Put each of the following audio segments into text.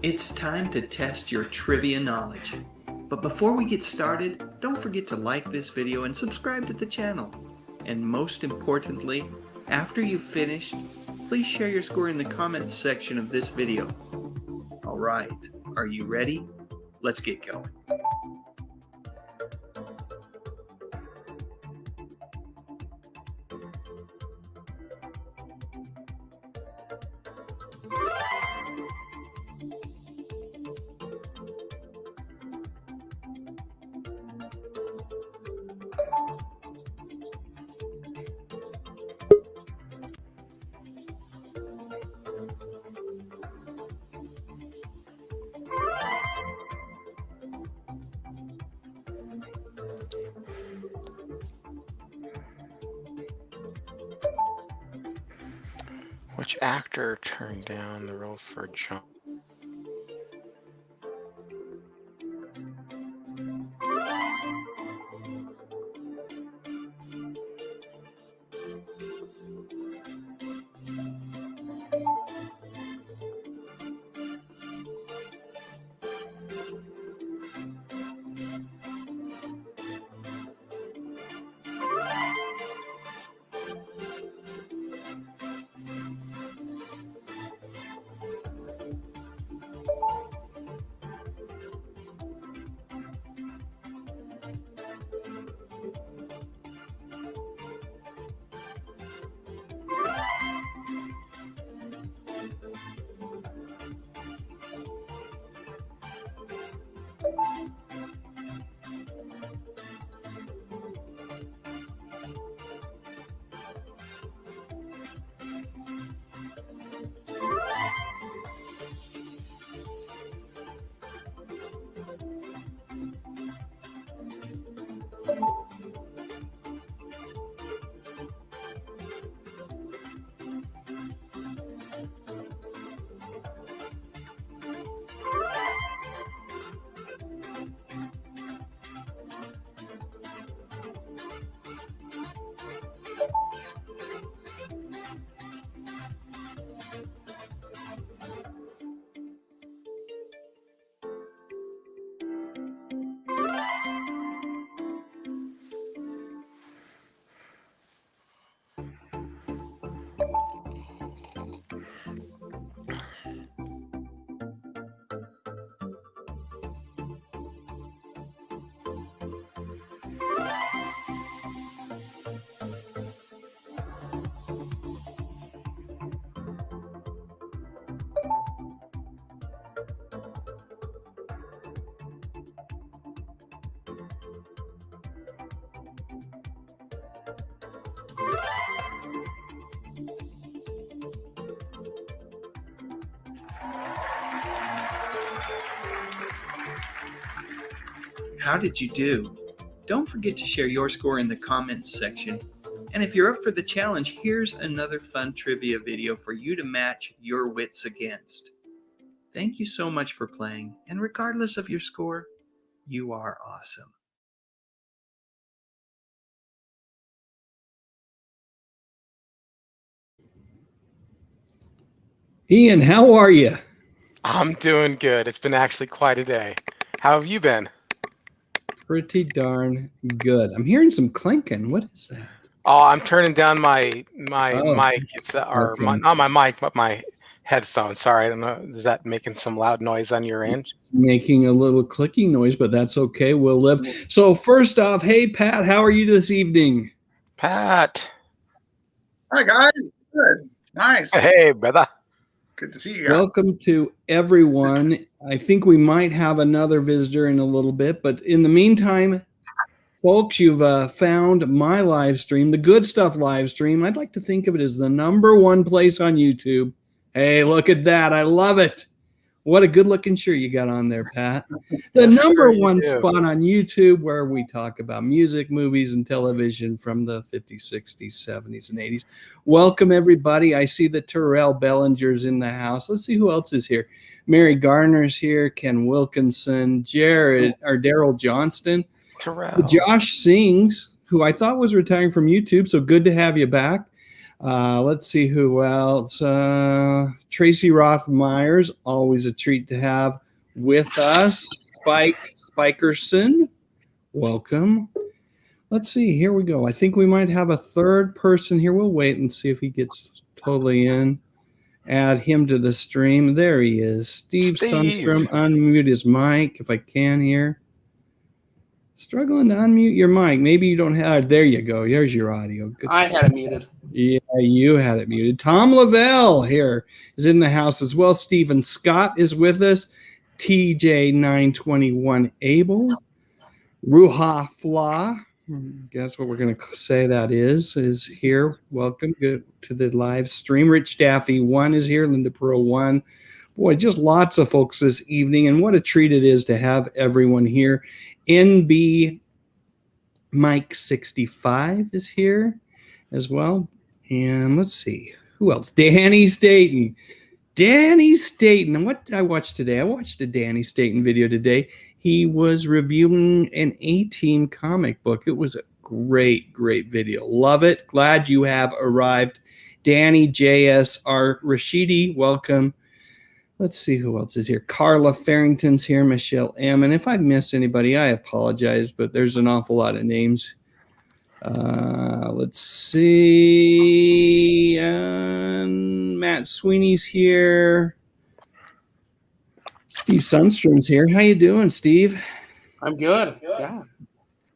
It's time to test your trivia knowledge. But before we get started, don't forget to like this video and subscribe to the channel. And most importantly, after you've finished, please share your score in the comments section of this video. Alright, are you ready? Let's get going. Which actor turned down the role for John? How did you do? Don't forget to share your score in the comments section. And if you're up for the challenge, here's another fun trivia video for you to match your wits against. Thank you so much for playing, and regardless of your score, you are awesome. Ian, how are you? I'm doing good. It's been actually quite a day. How have you been? Pretty darn good. I'm hearing some clinking. What is that? Oh, I'm turning down my mic. It's Okay. not my mic, but my headphones. Sorry, I don't know. Is that making some loud noise on your end? Making a little clicking noise, but that's okay. We'll live. So first off, hey, Pat, how are you this evening? Pat. Hi, guys. Good. Nice. Hey, brother. Good to see you guys. Welcome to everyone. I think we might have another visitor in a little bit, but in the meantime, folks, you've found my live stream, the Good Stuff live stream. I'd like to think of it as the #1 place on YouTube. Hey, look at that. I love it. What a good-looking shirt you got on there, Pat. The Yes, sir, you #1 do. spot on YouTube where we talk about music, movies, and television from the 50s, 60s, 70s, and 80s. Welcome, everybody. I see that Terrell Bellinger's in the house. Let's see who else is here. Mary Garner's here, Ken Wilkinson, Daryl Johnston. Terrell. Josh Sings, who I thought was retiring from YouTube, so good to have you back. Let's see who else. Tracy Roth Myers, always a treat to have with us. Spikerson, welcome. Let's see. Here we go. I think we might have a third person here. We'll wait and see if he gets totally in. Add him to the stream. There he is. Steve Sundstrom. Unmute his mic if I can here. Struggling to unmute your mic. Maybe you don't have. There you go. There's your audio. Good. I had it muted. Yeah, you had it muted. Tom Lavelle here is in the house as well. Stephen Scott is with us. TJ921 Abel. Ruha Fla. Guess what we're going to say that is here. Welcome to the live stream. Rich Daffy 1 is here. Linda Pro 1. Boy, just lots of folks this evening, and what a treat it is to have everyone here. NB Mike 65 is here as well. And let's see. Who else? Danny Staten. Danny Staten. And what did I watch today? I watched a Danny Staten video today. He was reviewing an A-Team comic book. It was a great, great video. Love it. Glad you have arrived. Danny JSR Rashidi, welcome. Let's see who else is here. Carla Farrington's here. Michelle M. And if I miss anybody, I apologize, but there's an awful lot of names. Let's see. Matt Sweeney's here. Steve Sundstrom's here. How you doing, Steve? I'm good. Yeah.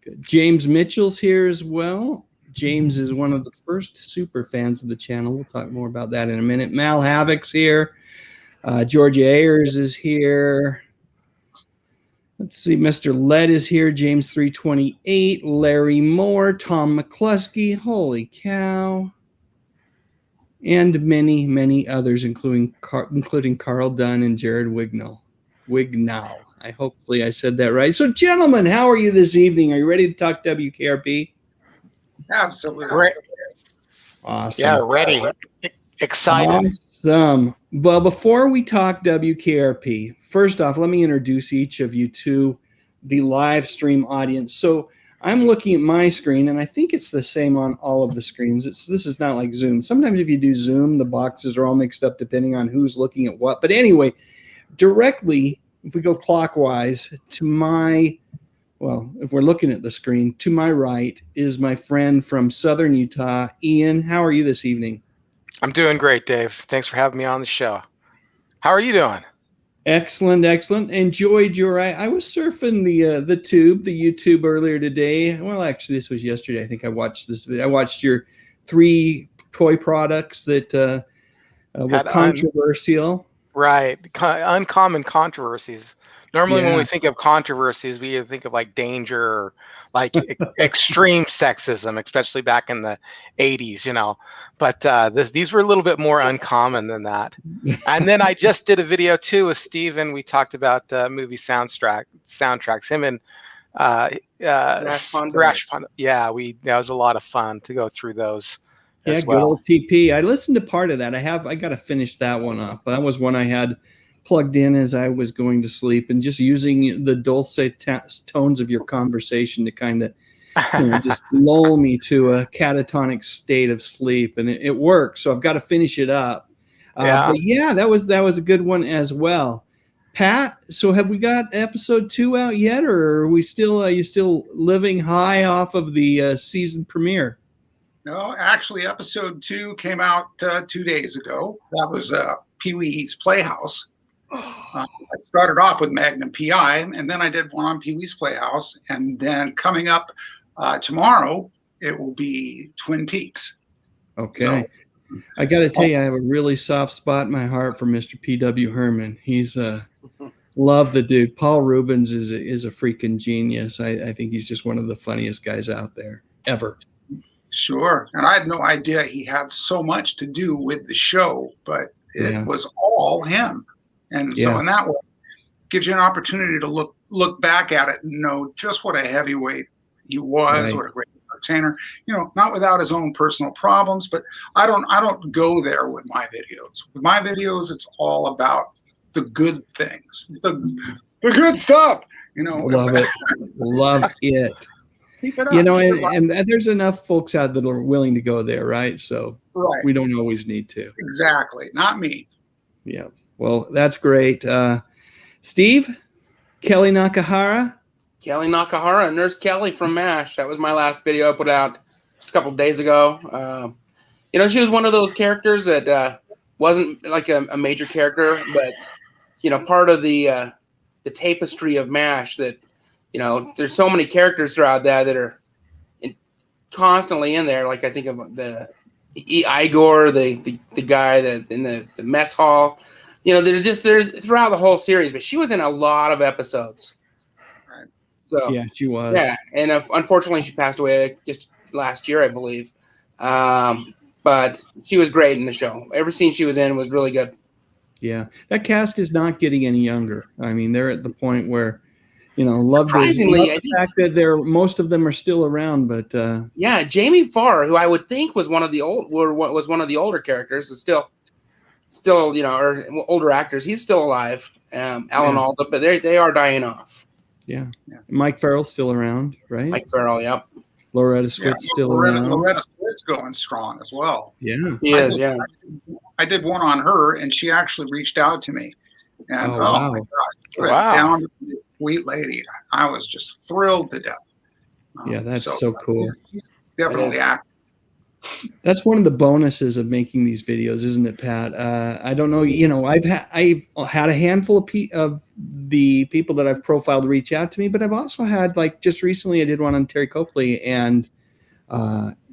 Good. James Mitchell's here as well. James is one of the first super fans of the channel. We'll talk more about that in a minute. Mal Havoc's here. Georgia Ayers is here. Let's see. Mr. Led is here. James 328. Larry Moore. Tom McCluskey. Holy cow. And many, many others, including Carl Dunn and Jared Wignall. Hopefully I said that right. So, gentlemen, how are you this evening? Are you ready to talk WKRP? Absolutely. Awesome. Yeah, ready. Excited. Awesome. Well, before we talk WKRP, first off, let me introduce each of you to the live stream audience. So I'm looking at my screen, and I think it's the same on all of the screens. This is not like Zoom. Sometimes if you do Zoom, the boxes are all mixed up depending on who's looking at what. But anyway, directly, if we go clockwise to my, well, if we're looking at the screen, to my right is my friend from Southern Utah, Ian. How are you this evening? I'm doing great, Dave. Thanks for having me on the show. How are you doing? Excellent, excellent. Enjoyed your. I was surfing the YouTube earlier today. Well, actually, this was yesterday. I think I watched this video. I watched your 3 toy products that were controversial. Right, uncommon controversies. Normally, when we think of controversies, we either think of like danger or like extreme sexism, especially back in the 80s, you know. But these were a little bit more uncommon than that. And then I just did a video too with Steven. We talked about movie soundtracks. Him and Rash Pond. Yeah, that was a lot of fun to go through those. Yeah, good old TP. I listened to part of that. I got to finish that one up. That was one I had plugged in as I was going to sleep, and just using the dulcet tones of your conversation to kind of just lull me to a catatonic state of sleep, and it works. So I've got to finish it up. But yeah, that was a good one as well. Pat, so have we got episode 2 out yet, or are we still? Are you still living high off of the season premiere? No, actually, episode 2 came out 2 days ago. That was Pee-wee's Playhouse. I started off with Magnum PI, and then I did one on Pee-wee's Playhouse. And then coming up tomorrow, it will be Twin Peaks. Okay. So, I got to tell you, I have a really soft spot in my heart for Mr. P.W. Herman. He's love the dude. Paul Rubens is a freaking genius. I think he's just one of the funniest guys out there ever. Sure. And I had no idea he had so much to do with the show, but it was all him. And so in that way, gives you an opportunity to look back at it and know just what a heavyweight he was, what a great entertainer. You know, not without his own personal problems, but I don't go there with my videos. With my videos, it's all about the good things, the good stuff. You know, love it, love it. Keep it up. You know, Keep it live. and there's enough folks out that are willing to go there, right? So we don't always need to. Exactly. Not me. Yeah. Well, that's great. Steve, Kelly Nakahara. Kelly Nakahara, Nurse Kelly from MASH. That was my last video I put out just a couple of days ago. You know, she was one of those characters that wasn't like a major character, but, you know, part of the tapestry of MASH that, you know, there's so many characters throughout that are constantly in there. Like I think of the Igor, the guy that in the mess hall. You know, there's throughout the whole series, but she was in a lot of episodes. Right. So Yeah, she was. Yeah, and unfortunately, she passed away just last year, I believe. But she was great in the show. Every scene she was in was really good. Yeah, that cast is not getting any younger. I mean, they're at the point where, you know, love Surprisingly, the fact that most of them are still around. But yeah, Jamie Farr, who I would think was one of the older characters, is still you know, or older actors. He's still alive. Alan Alda, but they are dying off. Yeah. Mike Farrell's still around, right? Mike Farrell, yep. Loretta Swit's still around. Loretta Swit's going strong as well. Yeah, he is. Yeah, I did one on her, and she actually reached out to me. And wow. my God, down to the sweet lady. I was just thrilled to death. Yeah, that's so cool. Definitely active. That's one of the bonuses of making these videos, isn't it, Pat? I don't know. You know, I've had a handful of the people that I've profiled reach out to me, but I've also had, like, just recently I did one on Terry Copley, and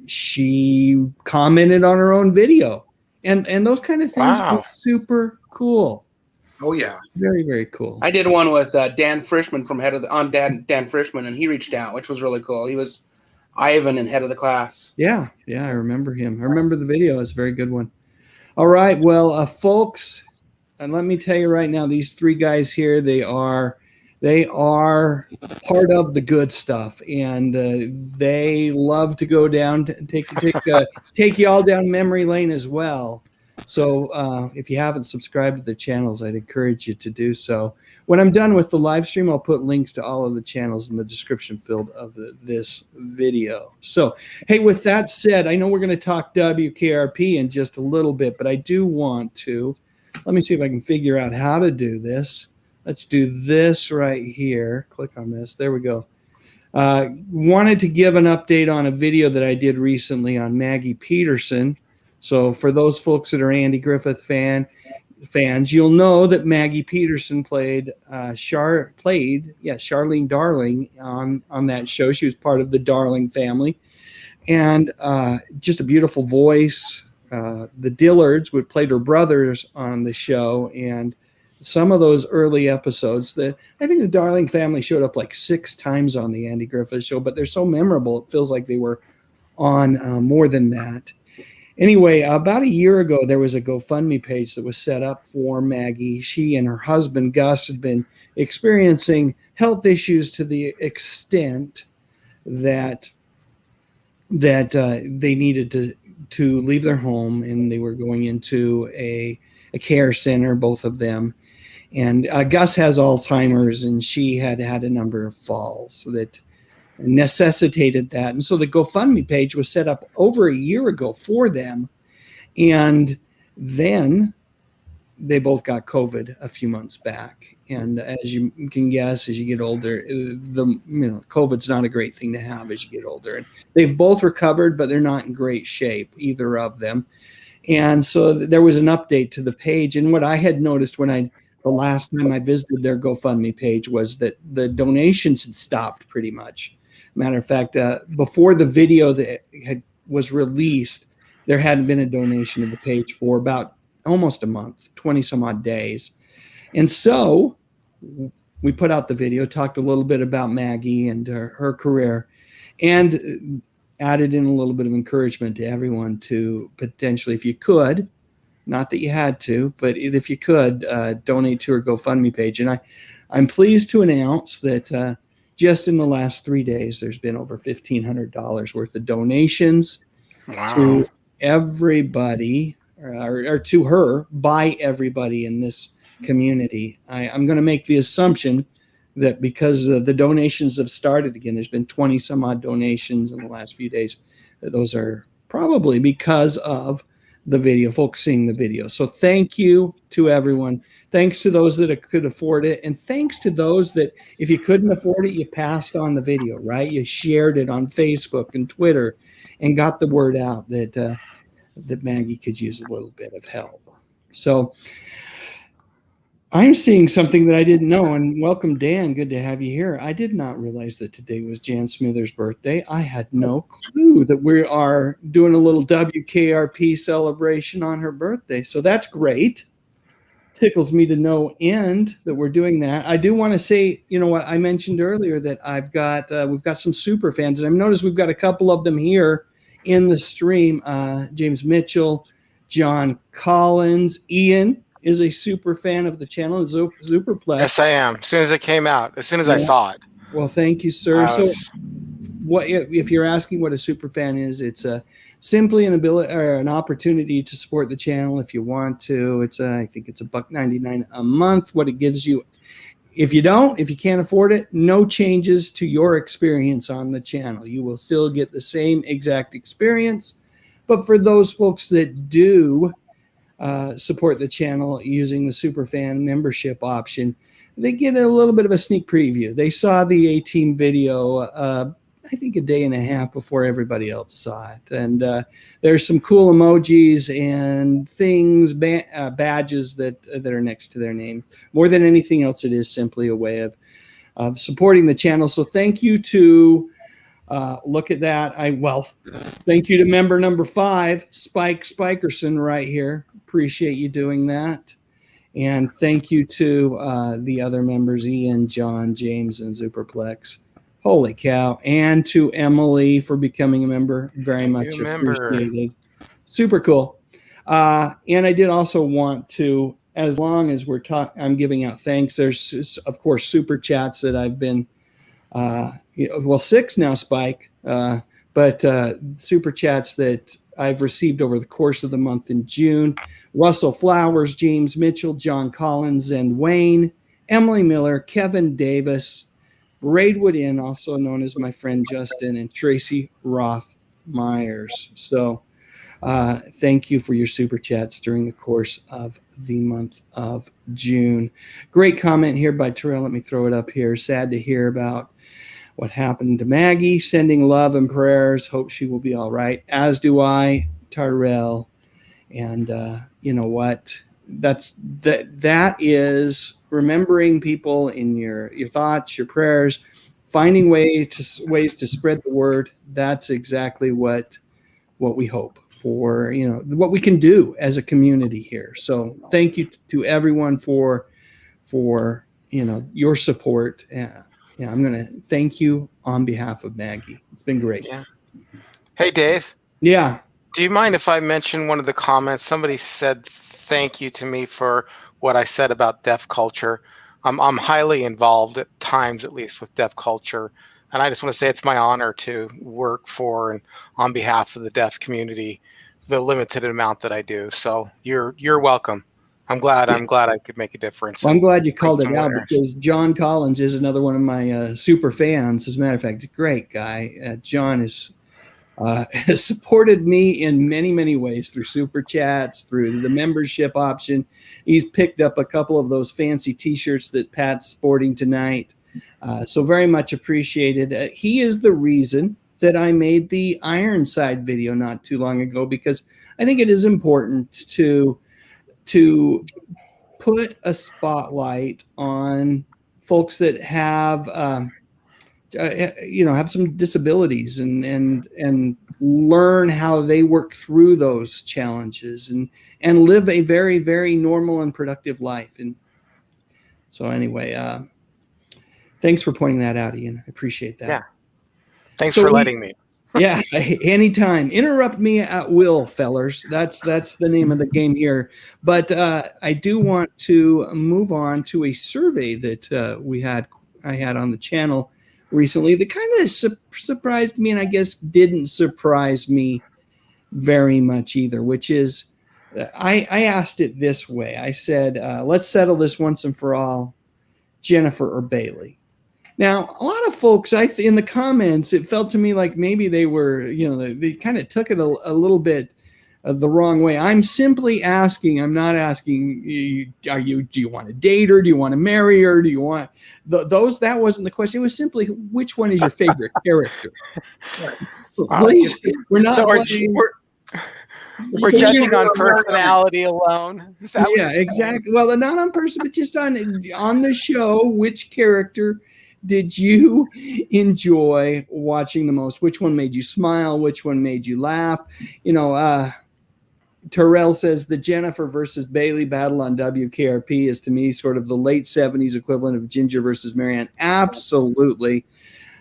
she commented on her own video, and those kind of things are super cool. Oh yeah, very, very cool. I did one with Dan Frischman from Dan Frischman, and he reached out, which was really cool. He was Ivan in Head of the Class. Yeah, I remember him. I remember the video. It's a very good one. All right, well, folks, and let me tell you right now, these three guys here, they are part of the good stuff, and they love to go down take you all down memory lane as well. So if you haven't subscribed to the channels, I'd encourage you to do so. When I'm done with the live stream, I'll put links to all of the channels in the description field of this video. So, hey, with that said, I know we're going to talk WKRP in just a little bit, but I do want to, let me see if I can figure out how to do this. Let's do this right here. Click on this. There we go. Wanted to give an update on a video that I did recently on Maggie Peterson. So for those folks that are Andy Griffith fans, you'll know that Maggie Peterson played Charlene Darling on that show. She was part of the Darling family, and just a beautiful voice. The Dillards would play her brothers on the show, and some of those early episodes that I think the Darling family showed up like 6 times on the Andy Griffith show, but they're so memorable. It feels like they were on more than that. Anyway, about a year ago, there was a GoFundMe page that was set up for Maggie. She and her husband, Gus, had been experiencing health issues to the extent that they needed to leave their home, and they were going into a care center, both of them. And Gus has Alzheimer's, and she had a number of falls that necessitated that. And so the GoFundMe page was set up over a year ago for them. And then they both got COVID a few months back. And as you can guess, as you get older, COVID's not a great thing to have as you get older. And they've both recovered, but they're not in great shape, either of them. And so there was an update to the page. And what I had noticed the last time I visited their GoFundMe page was that the donations had stopped pretty much. Matter of fact, before the video that was released, there hadn't been a donation to the page for about almost a month, 20 some odd days. And so we put out the video, talked a little bit about Maggie and her career, and added in a little bit of encouragement to everyone to potentially, if you could, not that you had to, but if you could, donate to her GoFundMe page. And I'm pleased to announce that just in the last 3 days, there's been over $1,500 worth of donations to everybody, or to her, by everybody in this community. I'm going to make the assumption that because the donations have started again, there's been 20 some odd donations in the last few days. Those are probably because of the video, folks seeing the video. So thank you to everyone. Thanks to those that could afford it. And thanks to those that, if you couldn't afford it, you passed on the video, right? You shared it on Facebook and Twitter and got the word out that, that Maggie could use a little bit of help. So I'm seeing something that I didn't know, and welcome, Dan. Good to have you here. I did not realize that today was Jan Smither's birthday. I had no clue that we are doing a little WKRP celebration on her birthday. So that's great. Tickles me to no end that we're doing that. I do want to say, you know what, I mentioned earlier that I've got we've got some super fans, and I've noticed we've got a couple of them here in the stream. James Mitchell, John Collins, Ian is a super fan of the channel, Superplex. Yes, I am. As soon as it came out, as soon as I saw it. Well, thank you, sir. So, what if you're asking what a super fan is? It's simply an ability or an opportunity to support the channel if you want to. It's I think it's $1.99 a month. What it gives you, if you can't afford it, no changes to your experience on the channel. You will still get the same exact experience. But for those folks that do support the channel using the Superfan membership option, they get a little bit of a sneak preview. They saw the A-Team video, I think a day and a half before everybody else saw it. And there's some cool emojis and things, badges that are next to their name. More than anything else, it is simply a way of supporting the channel. So thank you to look at that. Thank you to member number 5, Spike Spikerson, right here. Appreciate you doing that. And thank you to the other members, Ian, John, James, and Superplex. Holy cow. And to Emily for becoming a member. Very much appreciated. Super cool. And I did also want to, as long as I'm giving out thanks, there's, of course, super chats that I've been 6 now, Spike, but super chats that I've received over the course of the month in June. Russell Flowers, James Mitchell, John Collins, and Wayne, Emily Miller, Kevin Davis, Braidwood Inn, also known as my friend Justin, and Tracy Roth Myers. So thank you for your super chats during the course of the month of June. Great comment here by Terrell. Let me throw it up here. Sad to hear about what happened to Maggie. Sending love and prayers. Hope she will be all right. As do I, Tyrell. And you know what? That is remembering people in your thoughts, your prayers, finding ways to spread the word. That's exactly what we hope for, what we can do as a community here. So thank you to everyone for your support. I'm going to thank you on behalf of Maggie. It's been great. Yeah. Hey, Dave. Yeah. Do you mind if I mention one of the comments? Somebody said thank you to me for what I said about deaf culture. I'm highly involved at times, at least, with deaf culture. And I just want to say it's my honor to work for and on behalf of the deaf community, the limited amount that I do. So you're welcome. I'm glad I could make a difference. Well, I'm glad you called it out because John Collins is another one of my super fans. As a matter of fact, a great guy. John has supported me in many, many ways through super chats, through the membership option. He's picked up a couple of those fancy T-shirts that Pat's sporting tonight. So very much appreciated. He is the reason that I made the Ironside video not too long ago, because I think it is important to put a spotlight on folks that have have some disabilities and learn how they work through those challenges and live a very, very normal and productive life. And so anyway, thanks for pointing that out, Ian. I appreciate that. Yeah. Thanks for letting me. Yeah, anytime. Interrupt me at will, fellers. That's the name of the game here. But I do want to move on to a survey that I had on the channel recently that kind of surprised me, and I guess didn't surprise me very much either, which is I asked it this way. I said, let's settle this once and for all, Jennifer or Bailey. Now, a lot of folks, in the comments, it felt to me like maybe they were, they kind of took it a little bit the wrong way. I'm simply asking. I'm not asking. Do you want to date her? Do you want to marry her? Do you want those? That wasn't the question. It was simply which one is your favorite character. Please, we're not. So we're judging on personality alone. Yeah, exactly. Well, not on person, but just on the show. Which character did you enjoy watching the most? Which one made you smile? Which one made you laugh? Terrell says the Jennifer versus Bailey battle on WKRP is to me sort of the late 70s equivalent of Ginger versus Marianne. Absolutely.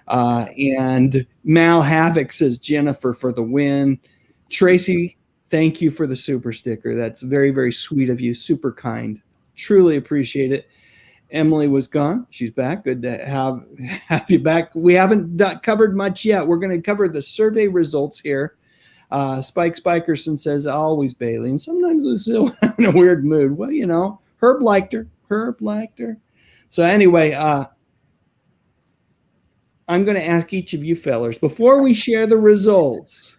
And Mal Havoc says Jennifer for the win. Tracy, thank you for the super sticker. That's very, very sweet of you. Super kind. Truly appreciate it. Emily was gone. She's back. Good to have you back. We haven't covered much yet. We're going to cover the survey results here. Spike Spikerson says always Bailey, and sometimes it's still in a weird mood. Well, Herb liked her. So anyway, I'm going to ask each of you fellers before we share the results.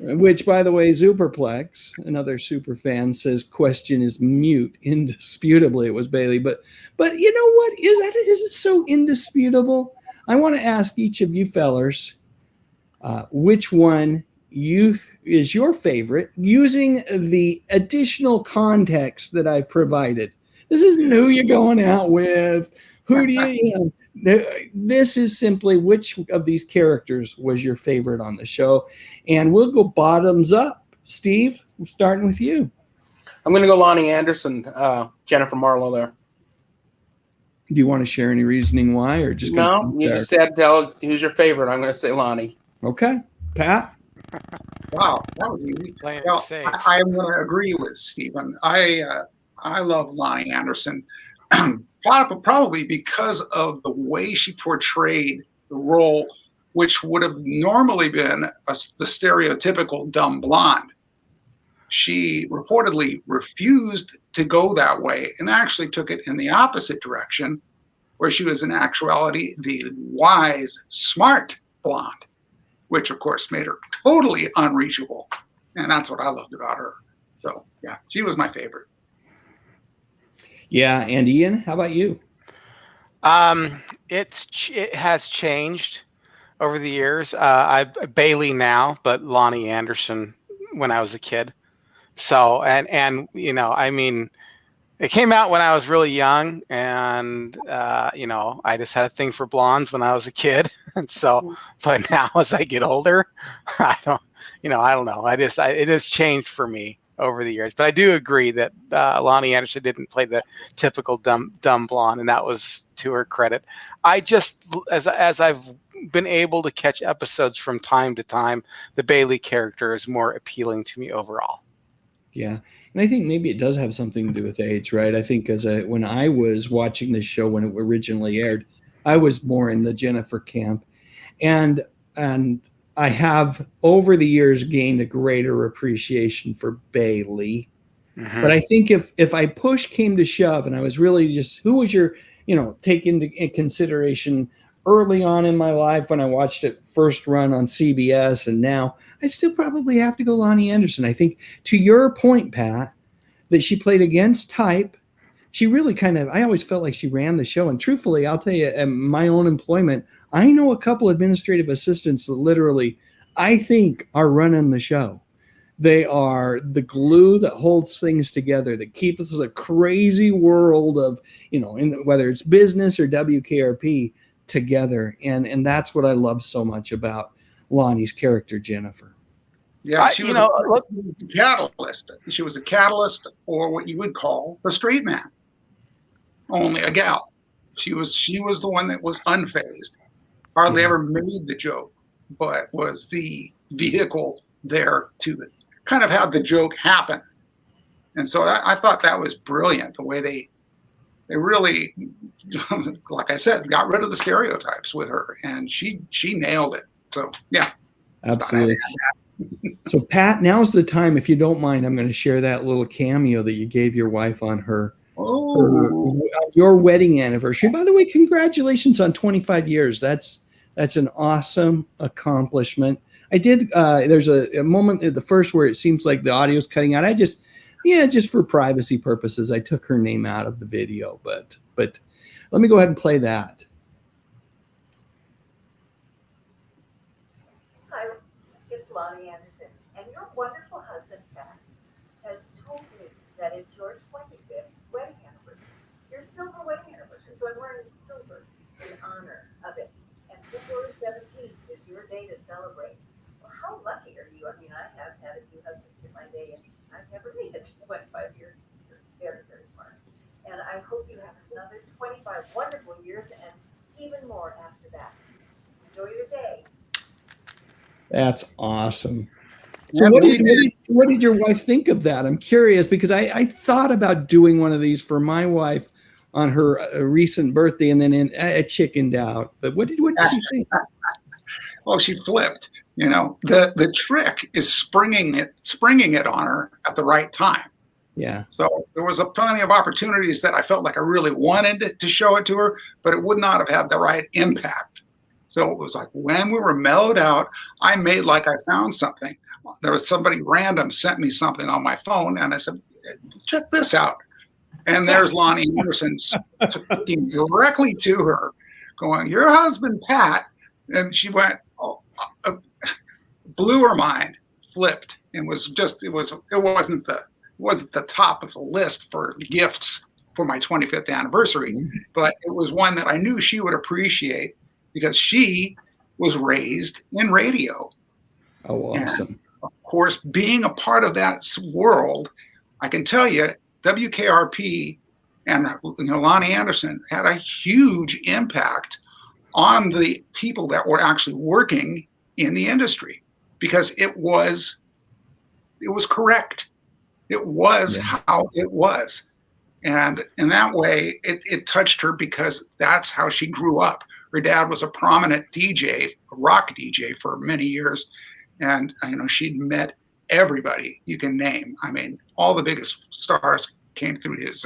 Which, by the way, Superplex, another super fan, says question is mute. Indisputably, it was Bailey. But you know what? Is it so indisputable? I want to ask each of you fellers which one is your favorite, using the additional context that I've provided. This isn't who you're going out with. Who do you? This is simply which of these characters was your favorite on the show, and we'll go bottoms up. Steve, we're starting with you. I'm going to go Lonnie Anderson, Jennifer Marlowe there. Do you want to share any reasoning why, or just no? You just said tell who's your favorite. I'm going to say Lonnie. Okay, Pat. Wow, that was easy. Well, I'm going to agree with Stephen. I love Lonnie Anderson. Probably because of the way she portrayed the role, which would have normally been the stereotypical dumb blonde. She reportedly refused to go that way and actually took it in the opposite direction, where she was in actuality the wise, smart blonde, which of course made her totally unreachable. And that's what I loved about her. So yeah, she was my favorite. Yeah, and Ian, how about you? It has changed over the years. I'm Bailey now, but Lonnie Anderson when I was a kid. So and I mean, it came out when I was really young, and I just had a thing for blondes when I was a kid, and so. But now as I get older, I don't know. It has changed for me over the years, but I do agree that Lonnie Anderson didn't play the typical dumb blonde, and that was to her credit. I just, as I've been able to catch episodes from time to time, the Bailey character is more appealing to me overall. Yeah, and I think maybe it does have something to do with age, right? I think when I was watching this show when it originally aired, I was more in the Jennifer camp, and I have over the years gained a greater appreciation for Bailey. Mm-hmm. But I think if I push came to shove and I was really just, who was your, take into consideration early on in my life when I watched it first run on CBS, and now I'd still probably have to go Lonnie Anderson. I think to your point, Pat, that she played against type. She really I always felt like she ran the show. And truthfully, I'll tell you, in my own employment, I know a couple administrative assistants that literally, I think, are running the show. They are the glue that holds things together, that keeps the crazy world of, whether it's business or WKRP together. And that's what I love so much about Lonnie's character, Jennifer. Yeah, she was a catalyst. She was a catalyst, or what you would call the straight man. Only a gal. She was the one that was unfazed. Hardly ever made the joke, but was the vehicle there to kind of have the joke happen. And so I thought that was brilliant, the way they really, like I said, got rid of the stereotypes with her, and she nailed it. So yeah, absolutely. So Pat, now's the time. If you don't mind, I'm going to share that little cameo that you gave your wife on her your wedding anniversary. By the way, congratulations on 25 years. That's an awesome accomplishment. I did. There's a moment at the first where it seems like the audio's cutting out. just for privacy purposes, I took her name out of the video. But let me go ahead and play that. Hi, it's Lonnie Anderson, and your wonderful husband, Pat, has told me that it's your 25th wedding anniversary, your silver wedding anniversary. So I'm wearing silver in honor of it. And February 17th is your day to celebrate. Well, how lucky are you? I mean, I have had a few husbands in my day, and I've never made it to 25 years. You're very, very smart. And I hope you have another 25 wonderful years and even more after that. Enjoy your day. That's awesome. So what did your wife think of that? I'm curious because I thought about doing one of these for my wife on her recent birthday, and then I chickened out. But what did she think? Well, she flipped. You know, the trick is springing it on her at the right time. Yeah. So there was plenty of opportunities that I felt like I really wanted to show it to her, but it would not have had the right impact. So it was like when we were mellowed out, I made like I found something. There was somebody random sent me something on my phone, and I said, check this out. And there's Lonnie Anderson speaking directly to her, going, your husband, Pat. And she went, blew her mind, flipped, and it wasn't the top of the list for gifts for my 25th anniversary, but it was one that I knew she would appreciate because she was raised in radio. Oh, awesome. And of course, being a part of that world, I can tell you, WKRP and Lonnie Anderson had a huge impact on the people that were actually working in the industry because it was correct. It was how it was. And in that way, it touched her because that's how she grew up. Her dad was a prominent DJ, a rock DJ for many years. And, she'd met everybody you can name. I mean, all the biggest stars came through his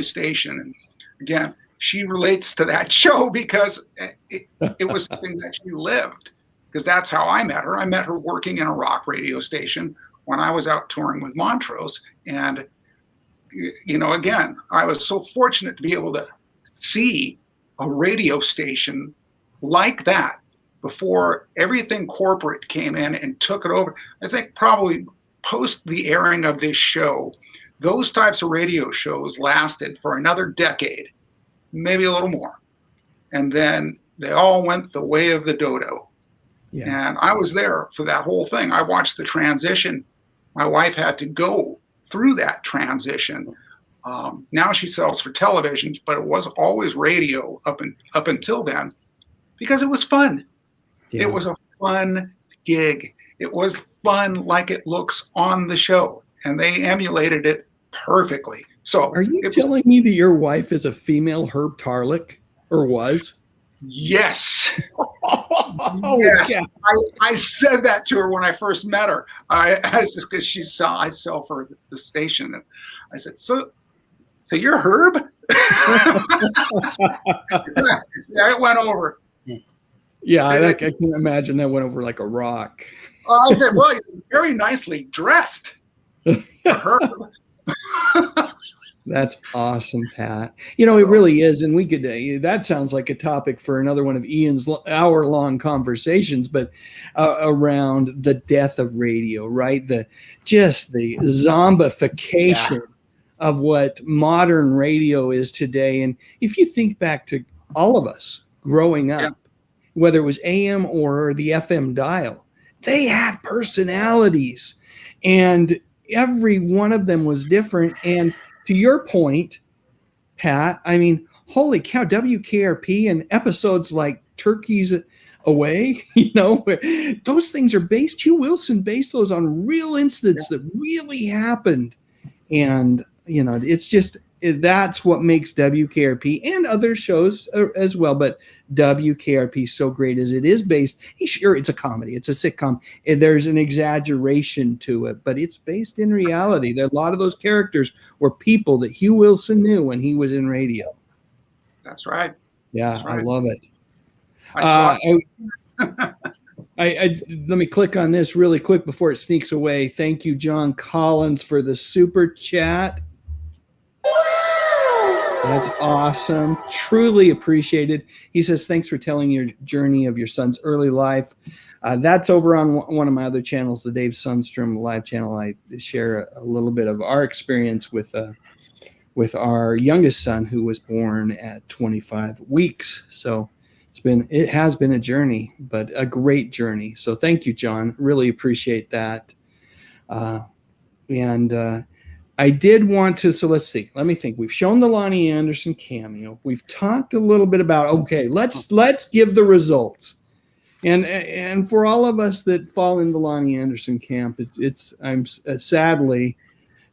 station. And again, she relates to that show because it was something that she lived, because that's how I met her. I met her working in a rock radio station when I was out touring with Montrose. And, again, I was so fortunate to be able to see a radio station like that before everything corporate came in and took it over. I think probably post the airing of this show, those types of radio shows lasted for another decade, maybe a little more. And then they all went the way of the dodo. Yeah. And I was there for that whole thing. I watched the transition. My wife had to go through that transition. Now she sells for televisions, but it was always radio up until then because it was fun. Yeah. It was a fun gig. It was fun like it looks on the show, and they emulated it perfectly. So are you telling me that your wife is a female Herb Tarlick, or was? Yes. Yes. Yeah. I said that to her when I first met her. Because I sell for the station, and I said, so you're Herb? Yeah, it went over. Yeah, I can imagine that went over like a rock. I said, well, you're very nicely dressed for Herb. That's awesome, Pat. It really is. And we could, that sounds like a topic for another one of Ian's hour-long conversations, but around the death of radio, right? The zombification of what modern radio is today. And if you think back to all of us growing up, whether it was AM or the FM dial, they had personalities, and every one of them was different. And to your point, Pat, I mean, holy cow, WKRP and episodes like Turkeys Away, those things are based. Hugh Wilson based those on real incidents that really happened. And, it's just that's what makes WKRP and other shows as well, but WKRP so great as it is based. Sure, it's a comedy, it's a sitcom, and there's an exaggeration to it, but it's based in reality. There, a lot of those characters were people that Hugh Wilson knew when he was in radio. That's right. Yeah, That's right. I love it. Let me click on this really quick before it sneaks away. Thank you, John Collins, for the super chat. That's awesome. Truly appreciated. He says, thanks for telling your journey of your son's early life. That's over on one of my other channels, the Dave Sundstrom live channel. I share a little bit of our experience with our youngest son, who was born at 25 weeks. So it has been a journey, but a great journey. So thank you, John. Really appreciate that. I did want to, so let's see. Let me think. We've shown the Lonnie Anderson cameo. We've talked a little bit about, okay, let's give the results. And for all of us that fall in the Lonnie Anderson camp, sadly,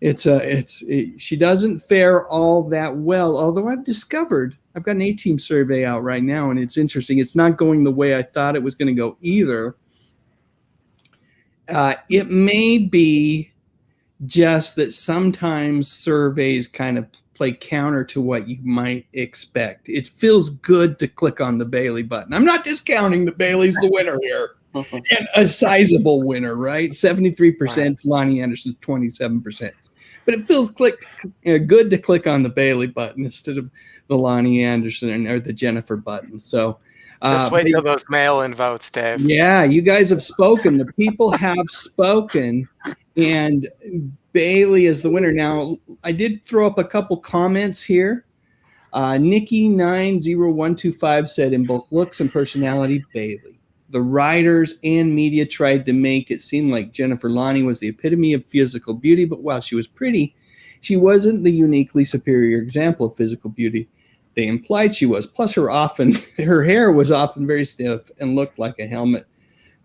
she doesn't fare all that well. Although I've got an A-team survey out right now, and it's interesting. It's not going the way I thought it was going to go either. It may be just that sometimes surveys kind of play counter to what you might expect. It feels good to click on the Bailey button. I'm not discounting that Bailey's the winner here. And a sizable winner, right? 73%, Lonnie Anderson, 27%. But it feels good to click on the Bailey button instead of the Lonnie Anderson or the Jennifer button. So just wait till those mail-in votes, Dave. Yeah, you guys have spoken. The people have spoken, and Bailey is the winner. Now, I did throw up a couple comments here. Nikki90125 said, in both looks and personality, Bailey. The writers and media tried to make it seem like Jennifer Lonnie was the epitome of physical beauty, but while she was pretty, she wasn't the uniquely superior example of physical beauty they implied she was. Plus, her hair was often very stiff and looked like a helmet.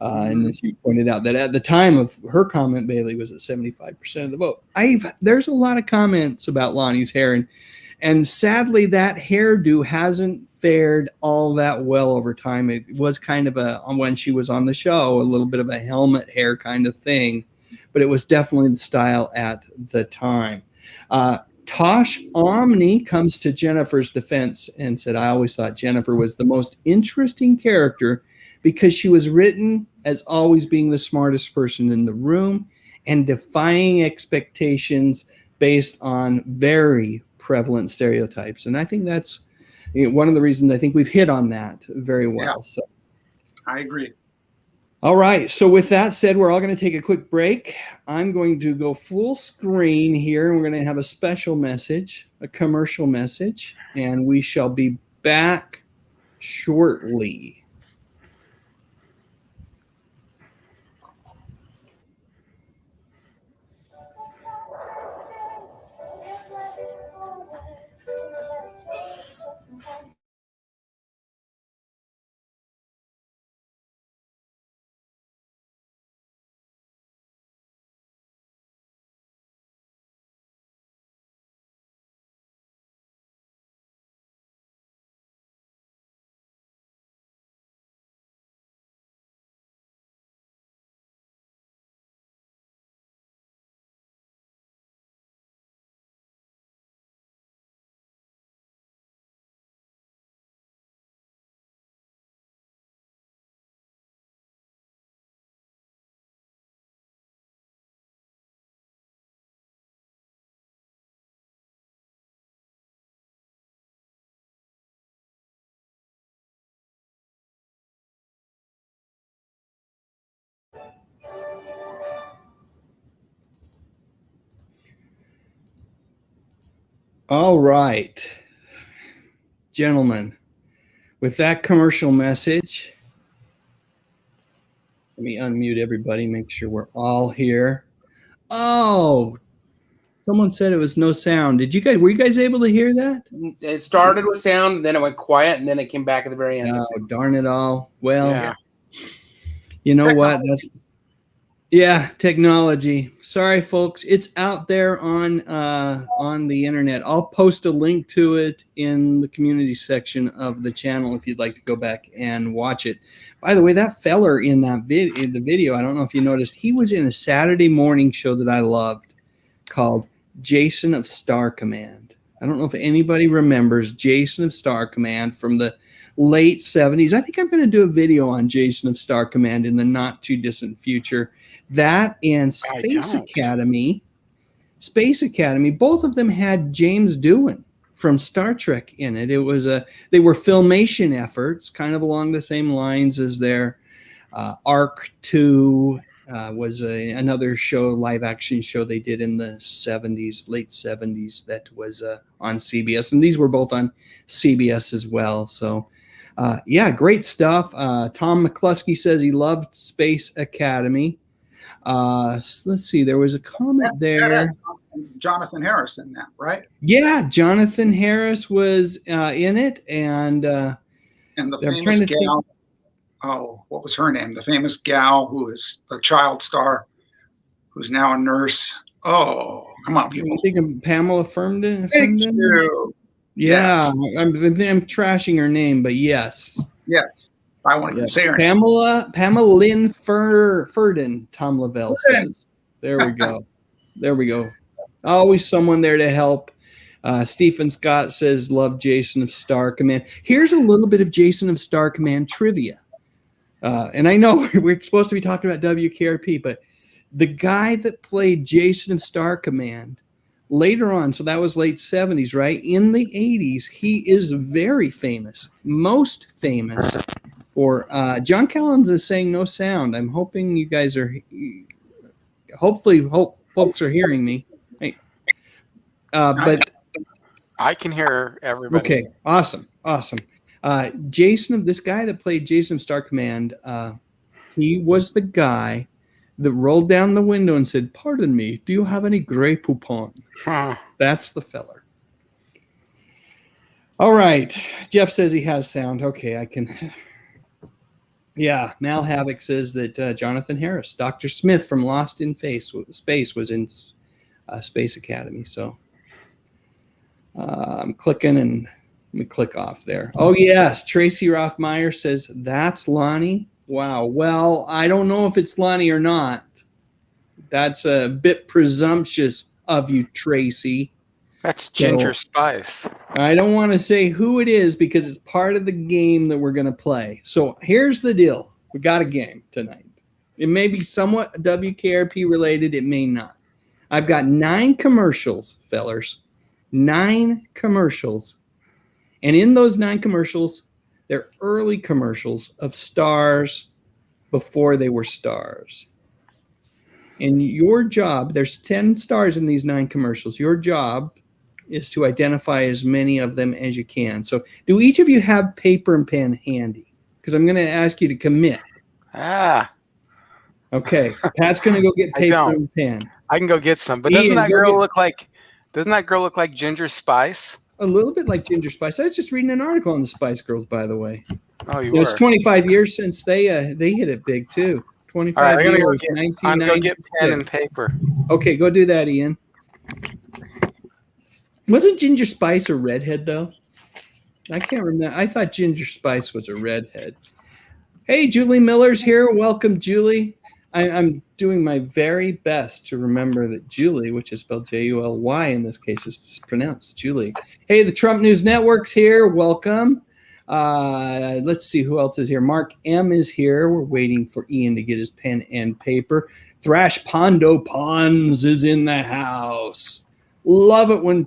And then she pointed out that at the time of her comment, Bailey was at 75% of the vote. There's a lot of comments about Lonnie's hair, and sadly, that hairdo hasn't fared all that well over time. It was kind of when she was on the show, a little bit of a helmet hair kind of thing, but it was definitely the style at the time. Tosh Omni comes to Jennifer's defense and said, I always thought Jennifer was the most interesting character because she was written as always being the smartest person in the room and defying expectations based on very prevalent stereotypes. And I think that's one of the reasons I think we've hit on that very well. Yeah, so I agree. All right. So with that said, we're all going to take a quick break. I'm going to go full screen here, and we're going to have a special message, a commercial message, and we shall be back shortly. All right, gentlemen, with that commercial message, let me unmute everybody, make sure we're all here. Oh, someone said it was no sound. Were you guys able to hear that? It started with sound, then it went quiet, and then it came back at the very end. Oh, darn it all. Well, yeah. You know what? Yeah, technology. Sorry, folks. It's out there on the internet. I'll post a link to it in the community section of the channel if you'd like to go back and watch it. By the way, that feller in that in the video, I don't know if you noticed, he was in a Saturday morning show that I loved called Jason of Star Command. I don't know if anybody remembers Jason of Star Command from the late 70s. I think I'm going to do a video on Jason of Star Command in the not too distant future. That and Space Academy, both of them had James Doohan from Star Trek in it. It was they were filmation efforts, kind of along the same lines as their Arc 2 was another show, live action show they did in the 70s, late 70s, that was on CBS. And these were both on CBS as well. So, yeah, great stuff. Tom McCluskey says he loved Space Academy. Let's see, there was a comment there. Jonathan Harris in that, right? Yeah, Jonathan Harris was in it. And the famous gal. Oh, what was her name? The famous gal who is a child star, who's now a nurse. Oh, come on, people. I think of Pamela Ferndon. Thank you. Yeah, yes. I'm trashing her name, but yes. Yes. I want to say her name. Pamela Lynn Ferdin, Tom Lavelle says. There we go. There we go. Always someone there to help. Stephen Scott says, love Jason of Star Command. Here's a little bit of Jason of Star Command trivia. And I know we're supposed to be talking about WKRP, but the guy that played Jason of Star Command later on, so that was late 70s, right? In the 80s, he is very famous, most famous for John Collins is saying no sound. I'm hoping you guys are, hopefully folks are hearing me. But I can hear everybody. Okay, awesome. Jason, this guy that played Jason of Star Command, he was the guy that rolled down the window and said, "Pardon me, do you have any Grey Poupon?" That's the feller. All right. Jeff says he has sound. Okay, I can. Yeah, Mal Havoc says that Jonathan Harris, Dr. Smith from Lost in Space, was in Space Academy. So I'm clicking and let me click off there. Oh, yes. Tracy Rothmeyer says, that's Lonnie. Wow. Well, I don't know if it's Lonnie or not. That's a bit presumptuous of you, Tracy. That's Ginger Spice. I don't want to say who it is because it's part of the game that we're going to play. So here's the deal. We got a game tonight. It may be somewhat WKRP related. It may not. I've got 9 commercials, fellers. 9 commercials. And in those 9 commercials, they're early commercials of stars before they were stars. And your job, there's 10 stars in these 9 commercials. Your job is to identify as many of them as you can. So do each of you have paper and pen handy? Because I'm going to ask you to commit. Okay. Pat's going to go get paper and pen. I can go get some. But doesn't that girl look like Ginger Spice? A little bit like Ginger Spice. I was just reading an article on the Spice Girls, by the way. Oh, you were? It was 25 years since they hit it big, too. 25 years, 1990. I'm going to go get pen and paper. Okay, go do that, Ian. Wasn't Ginger Spice a redhead, though? I can't remember. I thought Ginger Spice was a redhead. Hey, Julie Miller's here. Welcome, Julie. I'm doing my very best to remember that Julie, which is spelled J-U-L-Y in this case, is pronounced Julie. Hey, the Trump News Network's here. Welcome. Let's see who else is here. Mark M is here. We're waiting for Ian to get his pen and paper. Thrash Pondo Pons is in the house. Love it when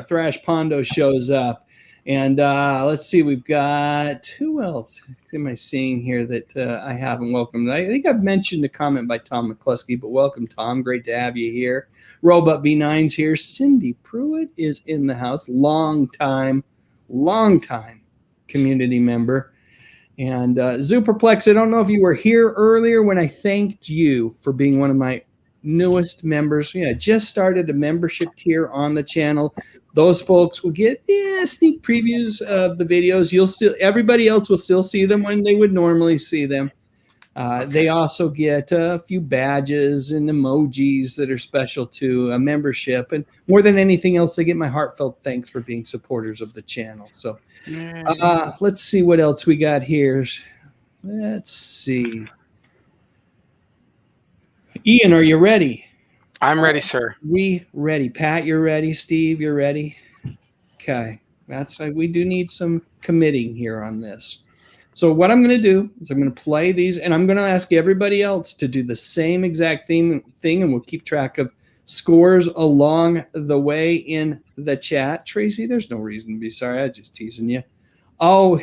Thrash Pondo shows up. And let's see, we've got, who else am I seeing here that I haven't welcomed? I think I've mentioned a comment by Tom McCluskey, but welcome, Tom. Great to have you here. Robot B9's here. Cindy Pruitt is in the house. Long time community member. And Zuperplex, I don't know if you were here earlier when I thanked you for being one of my newest members. Yeah, just started a membership tier on the channel. Those folks will get sneak previews of the videos. Everybody else will still see them when they would normally see them. They also get a few badges and emojis that are special to a membership. And more than anything else, they get my heartfelt thanks for being supporters of the channel. So let's see what else we got here. Let's see. Ian, are you ready? I'm ready, sir. We ready. Pat, you're ready. Steve, you're ready. Okay. We do need some committing here on this. So what I'm going to do is I'm going to play these, and I'm going to ask everybody else to do the same exact thing, and we'll keep track of scores along the way in the chat. Tracy, there's no reason to be sorry. I'm just teasing you. Oh,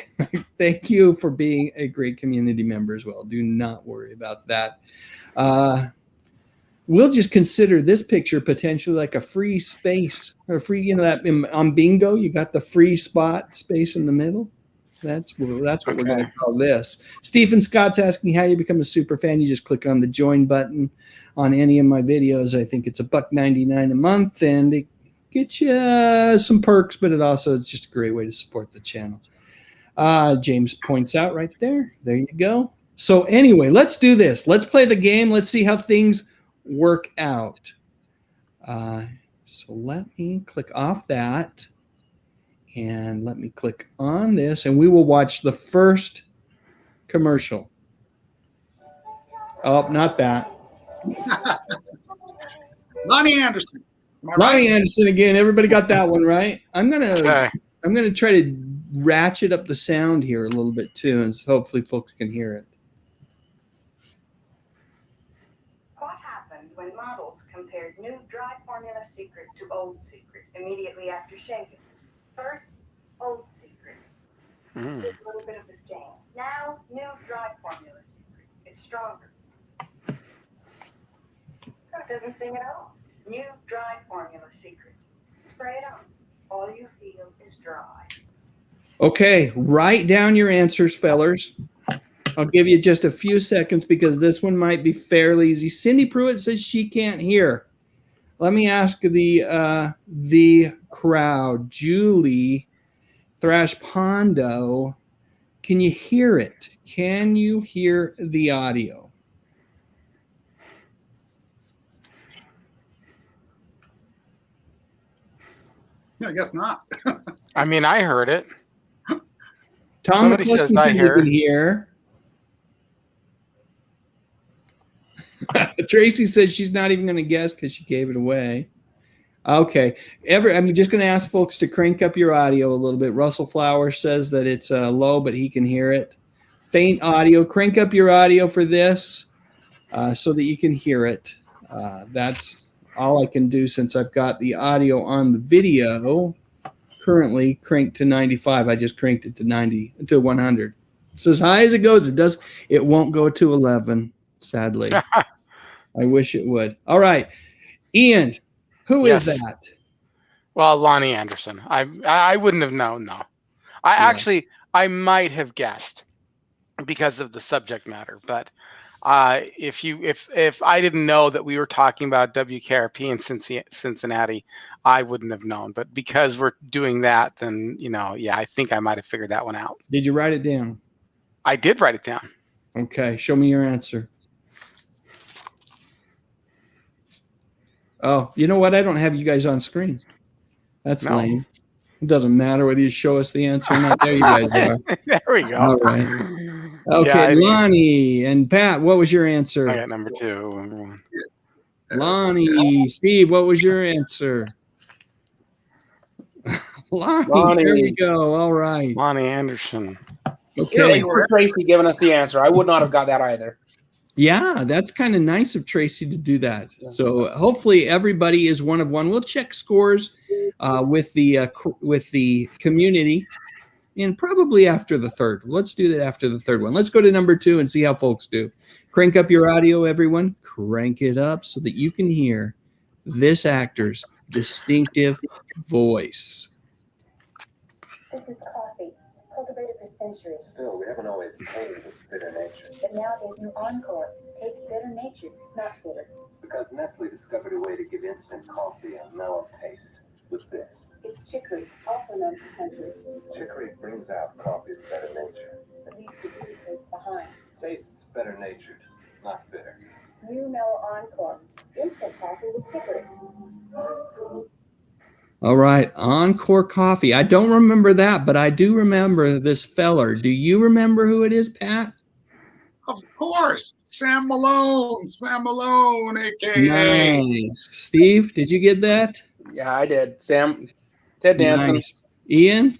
thank you for being a great community member as well. Do not worry about that. We'll just consider this picture potentially like a free space or free, that on bingo, you got the free spot space in the middle. That's what we're going to call this. Stephen Scott's asking how you become a super fan. You just click on the join button on any of my videos. I think it's $1.99 a month, and it gets you some perks, but it's just a great way to support the channel. James points out right there. There you go. So anyway, let's do this. Let's play the game. Let's see how things work out. So let me click off that. And let me click on this, and we will watch the first commercial. Oh, not that. Lonnie Anderson. Lonnie Anderson again. Everybody got that one right. I'm gonna try to ratchet up the sound here a little bit too, and hopefully folks can hear it. What happened when models compared new dry formula secret to old secret immediately after shaving? First, old secret. There's a little bit of a stain. Now, new dry formula secret. It's stronger. That doesn't sing at all. New dry formula secret. Spray it on. All you feel is dry. Okay, write down your answers, fellers. I'll give you just a few seconds because this one might be fairly easy. Cindy Pruitt says she can't hear. Let me ask the crowd. Julie Thrash Pondo, can you hear it? Can you hear the audio? I guess not. I mean, I heard it. Tom Somebody says McCluskey I says hear. you can hear. Tracy says she's not even going to guess because she gave it away. Okay. I'm just going to ask folks to crank up your audio a little bit. Russell Flowers says that it's low, but he can hear it. Faint audio. Crank up your audio for this so that you can hear it. That's all I can do since I've got the audio on the video currently cranked to 95. I just cranked it to 100. It's as high as it goes. It won't go to 11, sadly. I wish it would. All right. Ian, who is that? Well, Lonnie Anderson. I wouldn't have known, no. I might have guessed because of the subject matter, but if I didn't know that we were talking about WKRP in Cincinnati, I wouldn't have known. But because we're doing that, then I think I might have figured that one out. Did you write it down? I did write it down. Okay, show me your answer. Oh, you know what? I don't have you guys on screen. That's lame. It doesn't matter whether you show us the answer or not. There you guys are. There we go. All right. Okay, Lonnie and Pat, what was your answer? I got number 2. Lonnie, Steve, what was your answer? Lonnie, there we go. All right. Lonnie Anderson. Okay. Tracy giving us the answer. I would not have got that either. Yeah, that's kind of nice of Tracy to do that. So hopefully everybody is one of one. We'll check scores with the community, and probably after the third. Let's do that after the third one. Let's go to number 2 and see how folks do. Crank up your audio, everyone. Crank it up so that you can hear this actor's distinctive voice. This is coffee, cultivated for centuries. Still, we haven't always hated its bitter nature. But now there's new Encore. Tastes bitter natured, not bitter. Because Nestle discovered a way to give instant coffee a mellow taste with this. It's chicory, also known for centuries. Chicory brings out coffee's better nature. But leaves the bitter taste behind. Tastes better natured, not bitter. You know Encore. Instant coffee with chicory. All right, Encore Coffee. I don't remember that, but I do remember this feller. Do you remember who it is, Pat? Of course, Sam Malone, aka. Nice. Steve, did you get that? Yeah, I did. Ted Danson. Nice. Ian?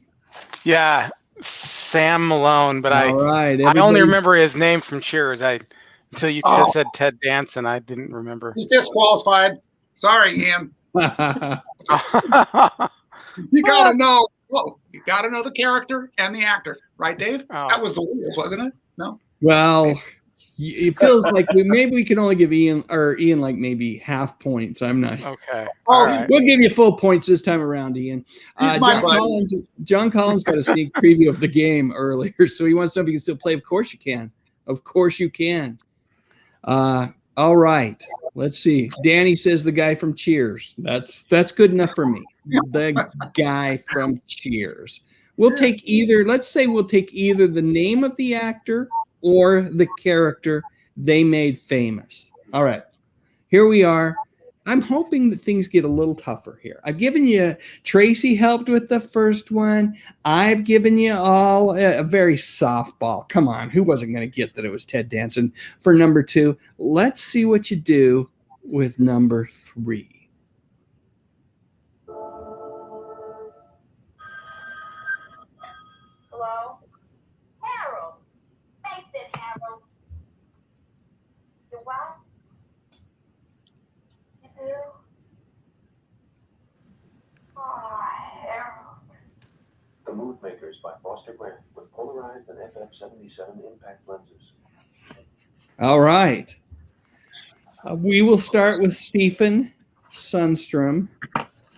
Yeah, Sam Malone, but All right. I only remember his name from Cheers. Until you said Ted Danson, I didn't remember. He's disqualified. Sorry, Ian. You gotta know. Whoa, you gotta know the character and the actor, right, Dave? Oh. That was the rules, wasn't it? No. Well, it feels like maybe we can only give Ian like maybe half points. I'm not. Okay. Oh, right. We'll give you full points this time around, Ian. John Collins got a sneak preview of the game earlier, so he wants to know if you can still play. Of course you can. Of course you can. All right. Let's see. Danny says the guy from Cheers. That's good enough for me. The guy from Cheers. We'll take either. Let's say we'll take either the name of the actor or the character they made famous. All right. Here we are. I'm hoping that things get a little tougher here. I've given you, Tracy helped with the first one. I've given you all a very softball. Come on, who wasn't going to get that it was Ted Danson for number 2? Let's see what you do with number 3. Hello? Harold. Face it, Harold. You what? You do? Oh, Harold. The Mood Makers by Foster Grant with polarized and FF77 impact lenses. All right. We will start with Stephen Sundstrom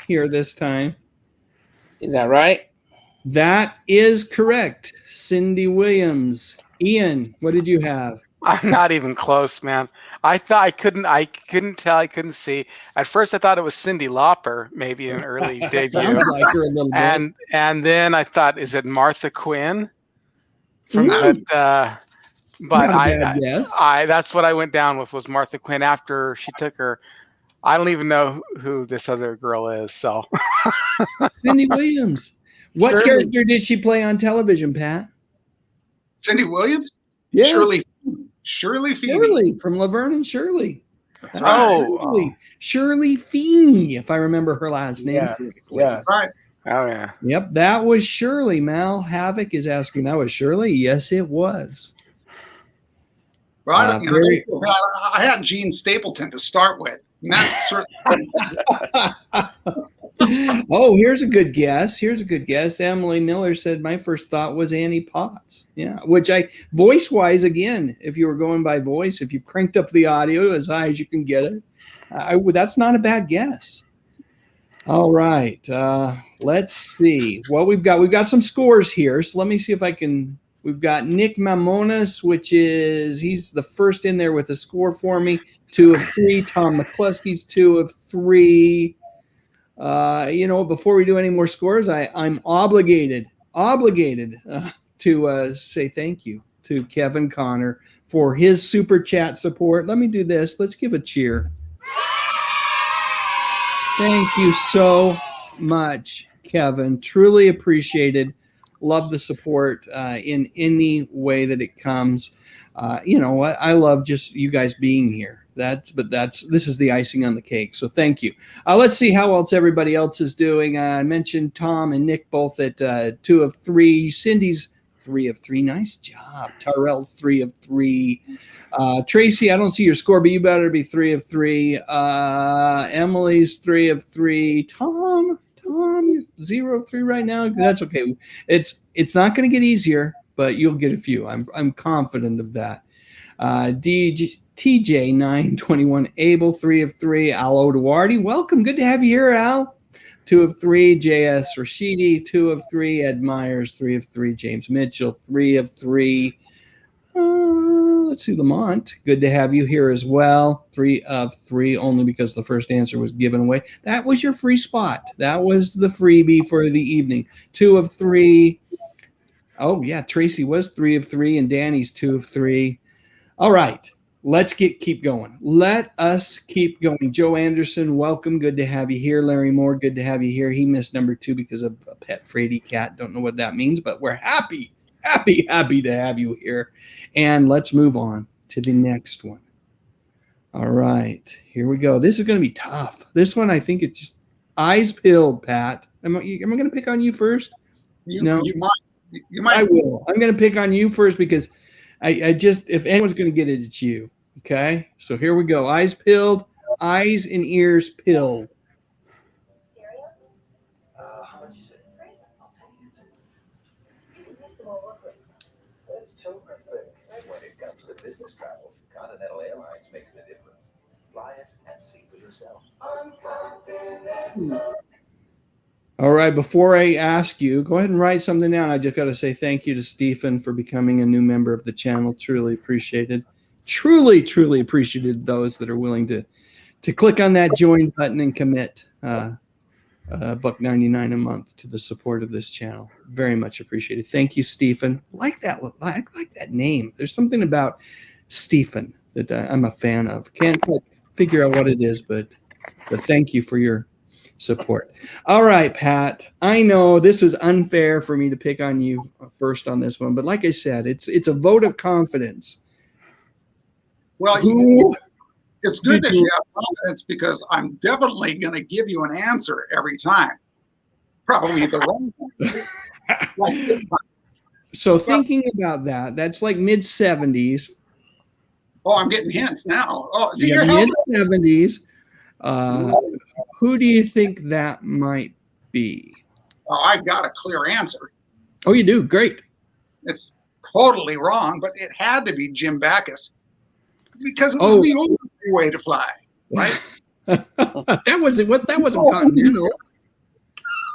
here this time. Is that right? That is correct. Cindy Williams. Ian, what did you have? I'm not even close, man. I thought I couldn't tell. I couldn't see. At first, I thought it was Cyndi Lauper, maybe an early debut. Sounds like her a little bit. And then I thought, is it Martha Quinn? But I that's what I went down with, was Martha Quinn after she took her. I don't even know who this other girl is. So Cindy Williams. What character did she play on television, Pat? Cindy Williams? Yeah. Shirley Feeney. Shirley from Laverne and Shirley. That's right. Shirley Feeney, if I remember her last name. Yes. Right. oh yeah. Yep, that was Shirley. Mal Havoc is asking, that was Shirley? Yes, it was. Right. I had Gene Stapleton to start with. Oh, here's a good guess. Emily Miller said my first thought was Annie Potts. Yeah, which voice-wise, again, if you were going by voice, if you've cranked up the audio as high as you can get it, that's not a bad guess. All right, let's see what we've got. We've got some scores here, so let me see if I can. We've got Nick Mamonas, he's the first in there with a score for me. 2 of 3. Tom McCluskey's 2 of 3. Before we do any more scores, I'm obligated to say thank you to Kevin Connor for his super chat support. Let me do this. Let's give a cheer. Thank you so much, Kevin. Truly appreciated. Love the support in any way that it comes. I love just you guys being here. This is the icing on the cake. So thank you. Let's see how else everybody else is doing. I mentioned Tom and Nick both at 2 of 3. Cindy's 3 of 3. Nice job. Tyrell's 3 of 3. Tracy, I don't see your score, but you better be 3 of 3. Emily's 3 of 3. Tom, you're 0 of 3 right now. That's okay. It's not going to get easier, but you'll get a few. I'm confident of that. TJ 921, Abel 3 of 3, Al Oduardi, welcome, good to have you here, Al. 2 of 3, JS Rashidi 2 of 3, Ed Myers 3 of 3, James Mitchell 3 of 3. Let's see, Lamont, good to have you here as well. 3 of 3, only because the first answer was given away. That was your free spot. That was the freebie for the evening. 2 of 3. Oh yeah, Tracy was 3 of 3, and Danny's 2 of 3. All right. Let's keep going. Let us keep going. Joe Anderson, welcome. Good to have you here. Larry Moore, good to have you here. He missed number 2 because of a pet fraidy cat. Don't know what that means, but we're happy to have you here. And let's move on to the next one. All right, here we go. This is going to be tough. This one, I think it's just eyes pilled, Pat. Am I going to pick on you first? No, you might. I will. I'm going to pick on you first because I just, if anyone's going to get it, it's you. Okay, so here we go. Eyes pilled, eyes and ears pilled. How much is it? I'll take it. That's terrific. When it comes to business travel, Continental Airlines makes the difference. Fly us and see for yourself. All right, before I ask you, go ahead and write something down. I just got to say thank you to Stephen for becoming a new member of the channel. Truly appreciated. Truly appreciated those that are willing to click on that join button and commit $1.99 a month to the support of this channel. Very much appreciated. Thank you, Stephen. Like that name. There's something about Stephen that I'm a fan of. Can't quite figure out what it is, but thank you for your support. All right, Pat. I know this is unfair for me to pick on you first on this one, but like I said, it's a vote of confidence. Well, it's good that you have confidence because I'm definitely going to give you an answer every time. Probably the wrong one. So thinking about that's like mid-70s. Oh, I'm getting hints now. Oh, see, yeah, mid-70s. Who do you think that might be? Oh, I've got a clear answer. Oh, you do? Great. It's totally wrong, but it had to be Jim Backus. Because it was the only way to fly, right? That wasn't Continental.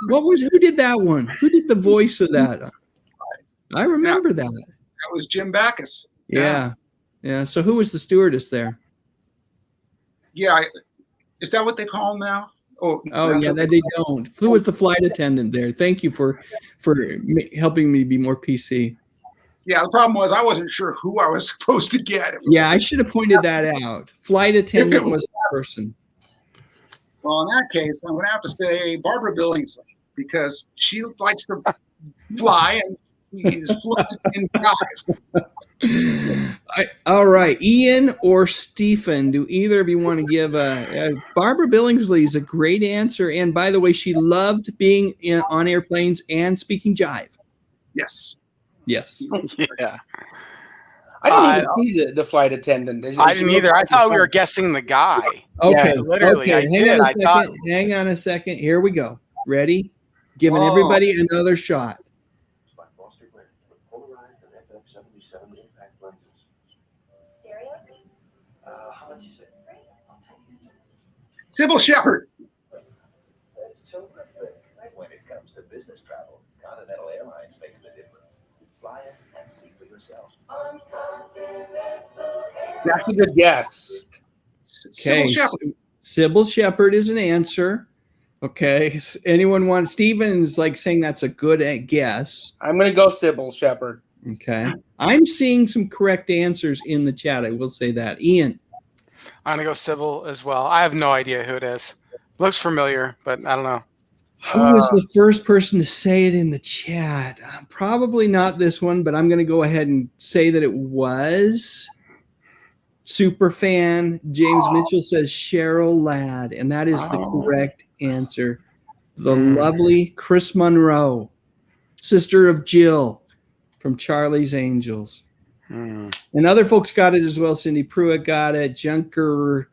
Who did that one? Who did the voice of that? I remember that. That was Jim Backus. Yeah. So who was the stewardess there? Yeah, is that what they call them now? Oh yeah, they don't. Who was the flight attendant there? Thank you for helping me be more PC. Yeah, the problem was I wasn't sure who I was supposed to get. Yeah, I should have pointed that out. Flight attendant was the person. Well, in that case, I'm going to have to say Barbara Billingsley because she likes to fly and she's fluent in dives. All right, Ian or Stephen, do either of you want to give Barbara Billingsley is a great answer. And by the way, she loved being on airplanes and speaking jive. Yes. Yes. Yeah. I didn't even see the flight attendant. I didn't either. I thought we were guessing the guy. Okay. Yeah, literally. Okay. Hang on a second. Here we go. Ready? Giving everybody another shot. By Foster Grant with polarized and FF77 impact lenses. How much is it? I'll take it. Sybil Shepherd. That's terrific. When it comes to business travel, Continental Airlines makes the difference. Fly us and see for yourself. That's a good guess. Okay, Sybil Shepherd is an answer. Okay, anyone want? Steven's like saying that's a good guess. I'm going to go Sybil Shepherd. Okay, I'm seeing some correct answers in the chat. I will say that. Ian, I'm going to go Sybil as well. I have no idea who it is. Looks familiar, but I don't know. Who was the first person to say it in the chat? Probably not this one, but I'm going to go ahead and say that it was Superfan. James Mitchell says Cheryl Ladd, and that is the correct answer. The lovely Chris Monroe, sister of Jill from Charlie's Angels. And other folks got it as well. Cindy Pruitt got it. Junker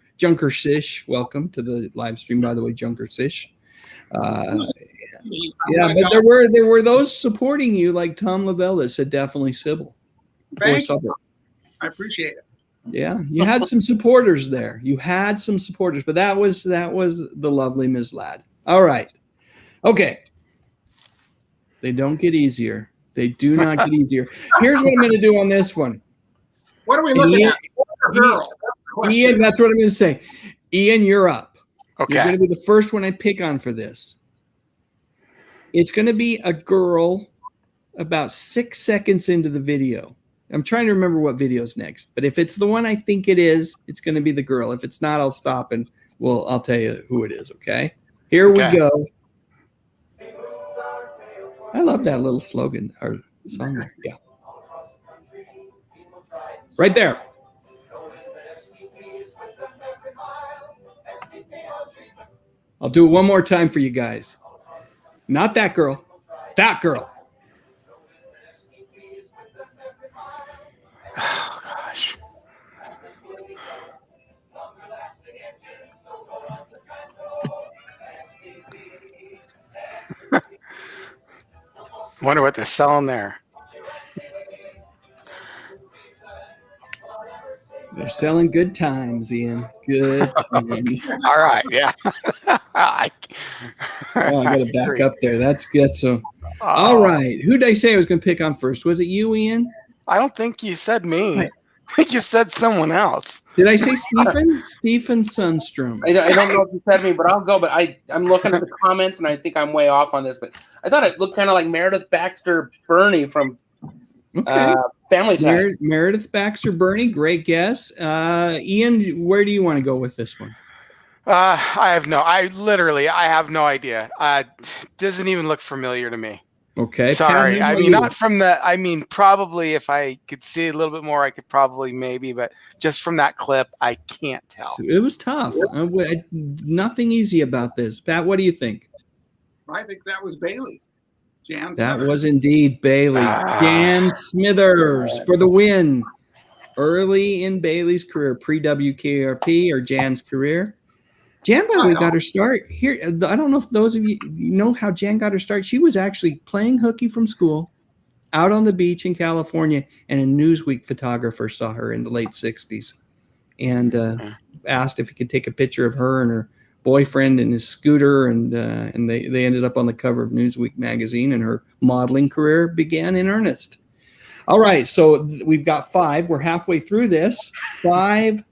Sish, welcome to the live stream, by the way, Junker Sish. Yeah, but there were those supporting you, like Tom Lavelle, that said definitely Sybil. I appreciate it. Yeah, you had some supporters there. You had some supporters, but that was the lovely Ms. Ladd. All right, okay. They don't get easier. They do not get easier. Here's what I'm going to do on this one. What are we looking at? Girl. Ian, that's what I'm going to say. Ian, you're up. Okay. You're going to be the first one I pick on for this. It's going to be a girl about 6 seconds into the video. I'm trying to remember what video's next. But if it's the one I think it is, it's going to be the girl. If it's not, I'll stop and I'll tell you who it is, okay? Here we go. I love that little slogan or song there. Yeah. Right there. I'll do it one more time for you guys. Not that girl. That girl. Oh, gosh. Wonder what they're selling there. They're selling good times, Ian. Good times. All right, yeah. I got to back up there. That's good. So, all right. Who did I say I was going to pick on first? Was it you, Ian? I don't think you said me. I think you said someone else. Did I say Stephen? Stephen Sundstrom. I don't know if you said me, but I'll go. But I'm looking at the comments, and I think I'm way off on this. But I thought it looked kind of like Meredith Baxter Burney from Family Ties. Meredith Baxter Burney, great guess. Ian, where do you want to go with this one? I have no idea. Doesn't even look familiar to me. Okay. Sorry. I mean, not from the, I mean, probably if I could see a little bit more, I could probably maybe, but just from that clip, I can't tell. It was tough. Nothing easy about this. Pat, what do you think? I think that was Bailey. Jan Smithers. That was indeed Bailey. Jan Smithers for the win. Early in Bailey's career, pre-WKRP or Jan's career. Jan, by the way, got her start here. I don't know if those of you know how Jan got her start. She was actually playing hooky from school out on the beach in California, and a Newsweek photographer saw her in the late 60s and asked if he could take a picture of her and her boyfriend and his scooter, and they ended up on the cover of Newsweek magazine, and her modeling career began in earnest. All right, so we've got 5. We're halfway through this. 5.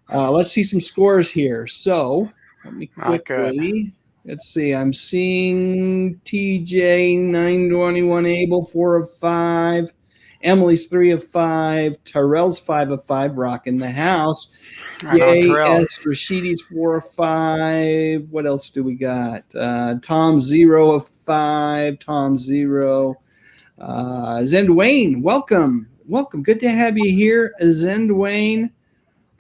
Let's see some scores here. So let me quickly, let's see. I'm seeing TJ 921, Abel 4 of 5, Emily's 3 of 5, Tyrell's 5 of 5, rocking the house. J.S. Rashidi's 4 of 5. What else do we got? Tom 0 of 5. Tom 0. Zend Wayne, welcome. Good to have you here, Zend Wayne.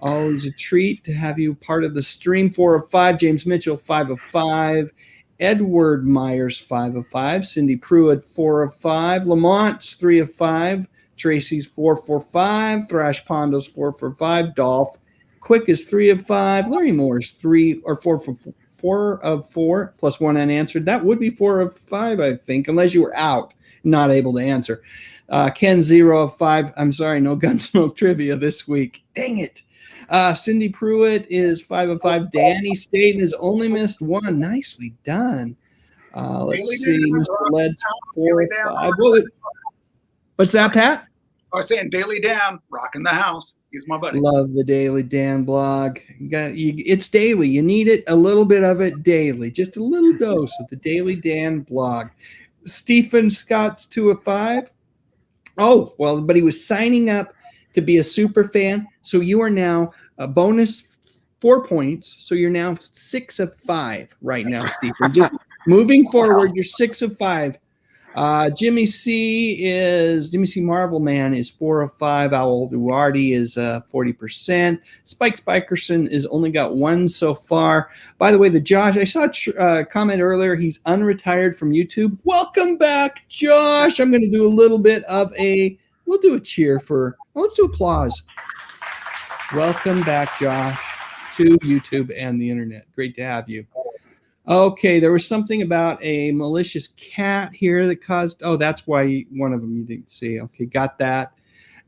Always a treat to have you part of the stream. 4 of 5. James Mitchell, 5 of 5. Edward Myers, 5 of 5. Cindy Pruitt, 4 of 5. Lamont's 3 of 5. Tracy's 4 for 5. Thrash Pondo's 4 for 5. Dolph Quick is 3 of 5. Larry Moore's 4 of 4 plus 1 unanswered. That would be 4 of 5, I think, unless you were out, not able to answer. Ken 0 of 5. I'm sorry, no Gunsmoke trivia this week. Dang it. Cindy Pruitt is 5 of 5. Danny Staten has only missed 1. Nicely done. Let's see. Mr. Led's 4 of 5. What's that, Pat? I was saying Daily Dan, rocking the house. He's my buddy. Love the Daily Dan blog. It's daily. You need it, a little bit of it daily. Just a little dose of the Daily Dan blog. Stephen Scott's 2 of 5. Oh, well, but he was signing up to be a super fan. So you are now a bonus 4 points. So you're now 6 of 5 right now, Stephen. Just moving forward, you're 6 of 5. Jimmy C. Marvel Man is 4 of 5. Owl Duarte is 40%. Spike Spikerson is only got 1 so far. By the way, I saw a comment earlier. He's unretired from YouTube. Welcome back, Josh. I'm going to do a little bit of we'll do a cheer let's do applause. Welcome back, Josh, to YouTube and the internet. Great to have you. Okay, there was something about a malicious cat here that caused. Oh, that's why one of them you didn't see. Okay, got that.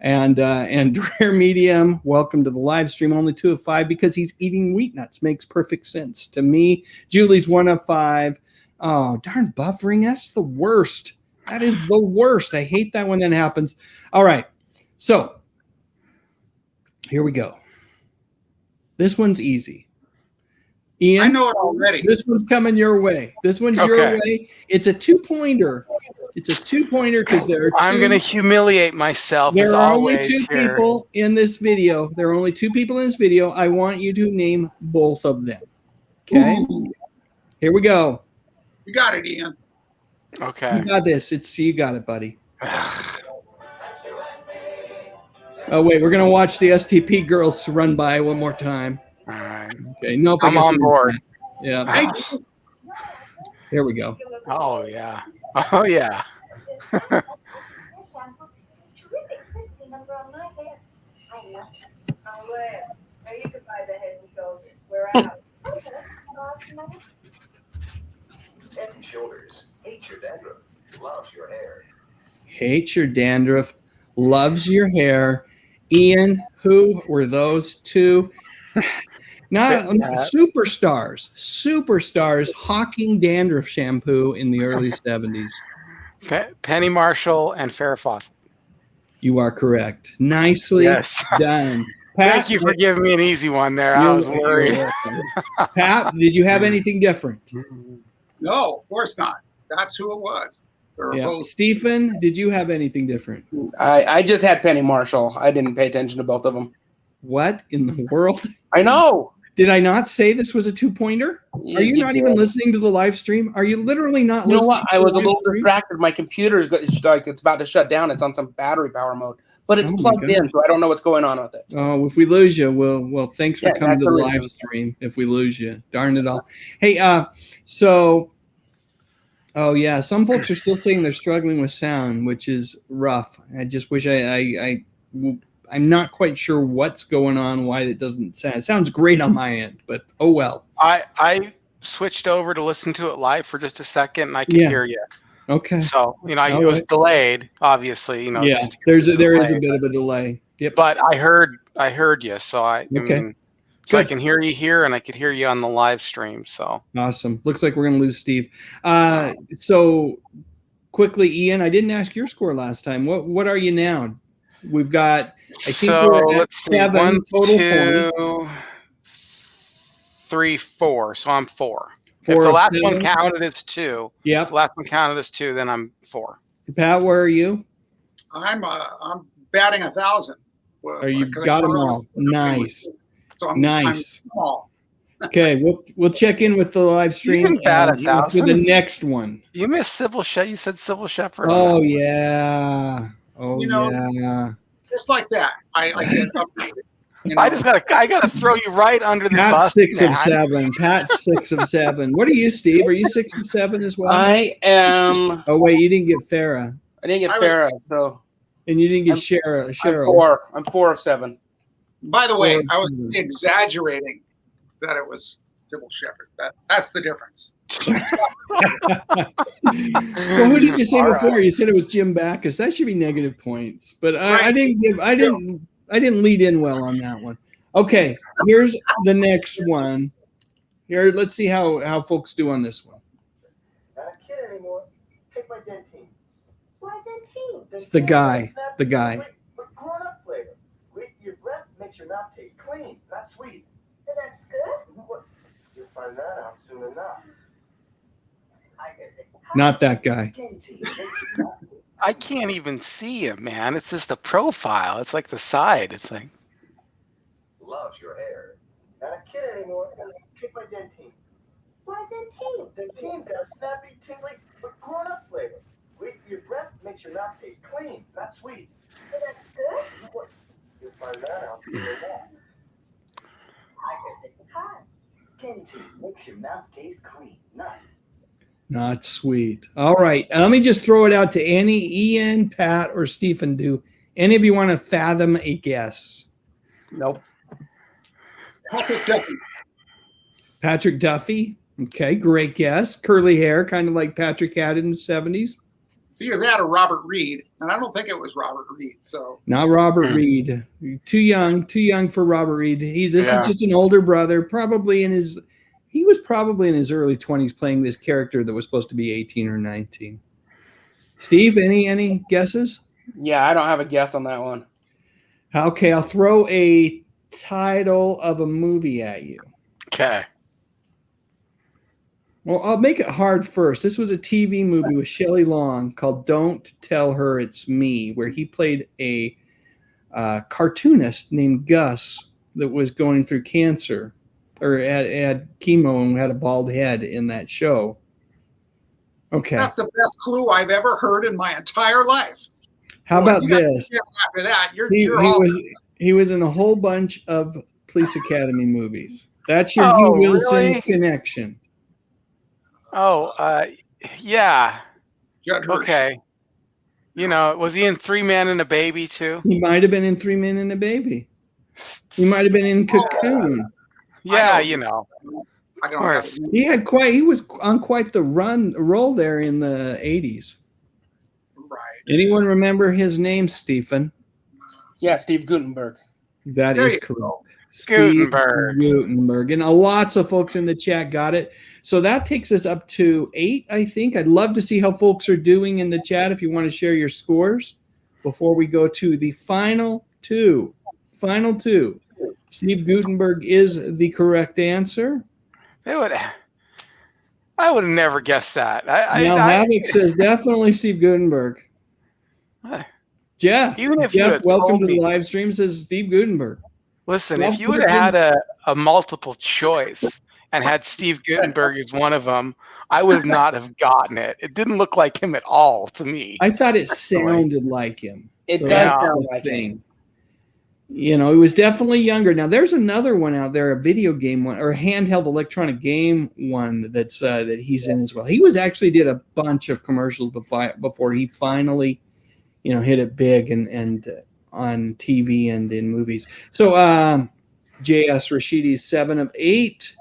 And Rare Medium, welcome to the live stream. Only 2 of 5 because he's eating wheat nuts. Makes perfect sense to me. Julie's 1 of 5. Oh, darn buffering. That's the worst. That is the worst. I hate that when that happens. All right, so here we go. This one's easy. Ian, I know it already. This one's coming your way. This one's your way. It's a 2-pointer. It's a 2-pointer because there are 2. I'm going to humiliate myself as There are only always 2 here. people in this video. There are only 2 people in this video. I want you to name both of them. Okay? Ooh. Here we go. You got it, Ian. Okay. You got this. You got it, buddy. Oh, wait. We're going to watch the STP girls run by one more time. All right. Okay. Nope. I'm on board. Yeah. Thank you. Here we go. Oh, yeah. Oh, yeah. You can buy the Head and Shoulders. We're out. Head and Shoulders. Hate your dandruff. Loves your hair. Hates your dandruff. Loves your hair. Ian, who were those 2? Not superstars hawking dandruff shampoo in the early 70s. Penny Marshall and Farrah Fawcett. You are correct. Nicely done. Pat, Thank you for giving me an easy one there. I was worried. Pat, did you have anything different? No, of course not. That's who it was. Yeah. Stephen, did you have anything different? I just had Penny Marshall. I didn't pay attention to both of them. What in the world? I know. Did I not say this was a 2-pointer? Are you not even listening to the live stream? Are you literally not listening? You know what? I was a little stream? distracted. My computer is like it's about to shut down. It's on some battery power mode, but it's plugged in, so I don't know what's going on with it. Oh, if we lose you, well, thanks for coming to the live stream. If we lose you, darn it all. Hey, oh yeah, some folks are still saying they're struggling with sound, which is rough. I just wish I'm not quite sure what's going on, why it doesn't sound. It sounds great on my end, but oh well. I switched over to listen to it live for just a second, and I could hear you. Okay. So it was delayed, obviously. Yeah, there is a bit of a delay. Yep. But I heard you, so I mean, so I can hear you here, and I could hear you on the live stream. So awesome. Looks like we're gonna lose Steve. So quickly, Ian, I didn't ask your score last time. What are you now? We've got, I think we're at 7 total points. 3, 4. So I'm 4. If the last one counted as 2, the last one counted as 2, then I'm 4. Pat, where are you? I'm batting 1,000. Well, you got them all. Nice. So I'm small. Okay, we'll check in with the live stream for the next one. You missed Sybil Shepherd. You said Sybil Shepherd. Oh yeah. Oh yeah. Just like that, I get updated. I gotta throw you right under the Pat's bus. 6 of 7. Pat's 6 of 7. What are you, Steve? Are you 6 of 7 as well? I am. Oh wait, you didn't get Farrah. I didn't get Farrah, so. And you didn't get Cheryl. I'm 4 of 7. By the way, I was exaggerating that it was Sybil Shepherd. That's the difference. Well, who did you say before? You said it was Jim Backus. That should be negative points. But I didn't lead in well on that one. Okay, here's the next one. Here, let's see how folks do on this one. Not a kid anymore. Take my dentine. Why dentine? It's the guy. The guy. With grown-up flavor. Your breath makes your mouth taste clean, not sweet. So that's good? You'll find that out soon enough. Not that guy. I can't even see him, man. It's just the profile. It's like the side. It's like. Loves your hair. Not a kid anymore. Take my dentine. Why dentine? Dentine's got a snappy, tingly, but grown-up flavor. Your breath makes your mouth taste clean, not sweet. So that's good? You'll find that out soon enough. Hi. Dentine makes your mouth taste clean, Not sweet. All right. Let me just throw it out to Annie, Ian, Pat, or Stephen. Do any of you want to fathom a guess? Nope. Patrick Duffy. Patrick Duffy. Okay, great guess. Curly hair, kind of like Patrick had in the 70s. It's either that or Robert Reed, and I don't think it was Robert Reed. So not Robert Reed. Too young for Robert Reed. This is just an older brother, he was probably in his early 20s playing this character that was supposed to be 18 or 19. Steve, any guesses? Yeah, I don't have a guess on that one. Okay, I'll throw a title of a movie at you. Okay. Well, I'll make it hard first. This was a TV movie with Shelley Long called "Don't Tell Her It's Me," where he played a cartoonist named Gus that was going through cancer, or had chemo and had a bald head in that show. Okay, that's the best clue I've ever heard in my entire life. How about this? After that, he was in a whole bunch of Police Academy movies. That's your Oh, Hugh Wilson really? connection. Oh, yeah. Judd Hirsch. Okay. You know, was he in 3 Men and a Baby too? He might have been in 3 Men and a Baby. He might have been in Cocoon. Yeah, you know. I don't Of course. He was on quite the roll there in the 80s. Right. Anyone remember his name, Stephen? Yeah, Steve Gutenberg. That There is you correct. go. Steve Gutenberg. Gutenberg. And lots of folks in the chat got it. So that takes us up to 8, I think. I'd love to see how folks are doing in the chat if you want to share your scores before we go to the final 2. Final 2. Steve Gutenberg is the correct answer. I would have never guessed that. Now, Havoc says definitely Steve Gutenberg. Jeff, Even if you Jeff, had welcome told to the me- live stream, says Steve Gutenberg. Listen, Well, if you would have had a multiple choice and had Steve Gutenberg as one of them, I would not have gotten it. It didn't look like him at all to me. I thought it sounded like him. It So does that's sound the like thing. him. You know, he was definitely younger. Now, there's another one out there, a video game one or a handheld electronic game one that's that he's in as well. He actually did a bunch of commercials before he finally, you know, hit it big and on TV and in movies. So, J.S. Rashidi's 7 of 8.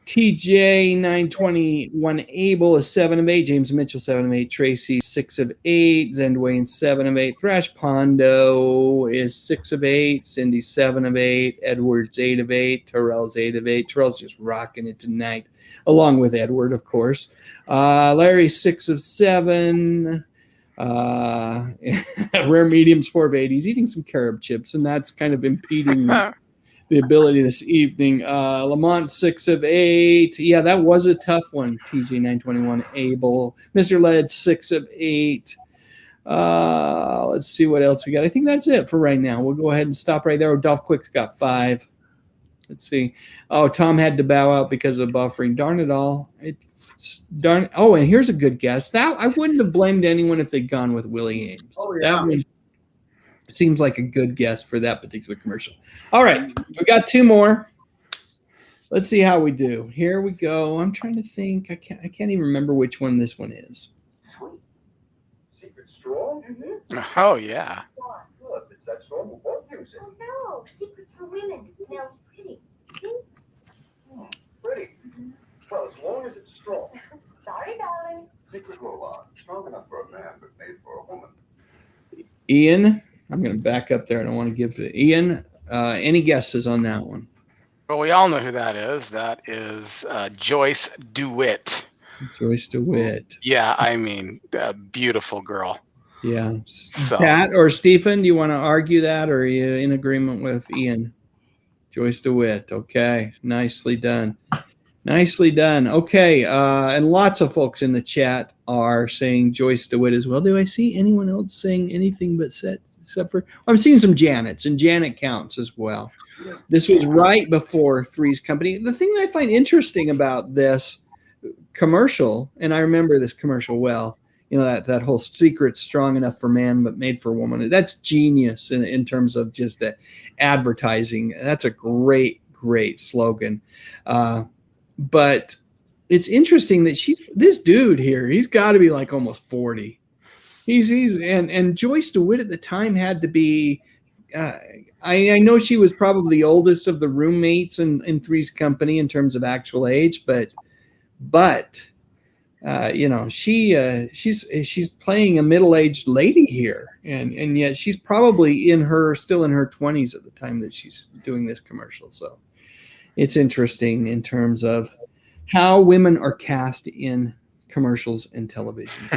TJ 921 Abel is 7 of 8. James Mitchell 7 of 8. Tracy 6 of 8. Zendwayne 7 of 8. Thrash Pondo is 6 of 8. Cindy 7 of 8. Edwards 8 of 8. Terrell's 8 of 8. Terrell's just rocking it tonight, along with Edward, of course. Larry 6 of 7. Rare Mediums 4 of 8. He's eating some carob chips, and that's kind of impeding the ability this evening. Lamont 6 of 8. Yeah, that was a tough one. TJ 921 Abel. Mr. Led 6 of 8. Let's see what else we got. I think that's it for right now. We'll go ahead and stop right there. Dolph Quick's got 5. Let's see. Oh, Tom had to bow out because of buffering. Darn it all. Oh, and here's a good guess. That I wouldn't have blamed anyone if they'd gone with Willie Ames. Oh, yeah. That one seems like a good guess for that particular commercial. All right, we got 2 more. Let's see how we do. Here we go. I'm trying to think. I can't even remember which one this one is. Sweet. Secret straw? Oh, yeah. Well, if it's that strong, we won't use it. Oh no, secrets for women. It smells pretty. Pretty. Well, as long as it's strong. Sorry, darling. Secret roll-on. Strong enough for a man, but made for a woman. Ian, I'm going to back up there. I don't want to give it. Ian, any guesses on that one? Well, we all know who that is. That is Joyce DeWitt. Joyce DeWitt. Yeah, I mean, a beautiful girl. Yeah. So. Pat or Stephen, do you want to argue that, or are you in agreement with Ian? Joyce DeWitt. Okay. Nicely done. Nicely done. Okay. And lots of folks in the chat are saying Joyce DeWitt as well. Do I see anyone else saying anything but except for I'm seeing some Janets, and Janet counts as well. This was right before Three's Company. The thing I find interesting about this commercial, and I remember this commercial well, you know, that whole secret strong enough for man but made for woman. That's genius in terms of just advertising. That's a great slogan. But it's interesting that this dude here, he's got to be like almost 40. And Joyce DeWitt at the time had to be, I know she was probably the oldest of the roommates in Three's Company in terms of actual age, but you know, she's playing a middle-aged lady here, and yet she's probably still in her 20s at the time that she's doing this commercial. So it's interesting in terms of how women are cast in commercials and television.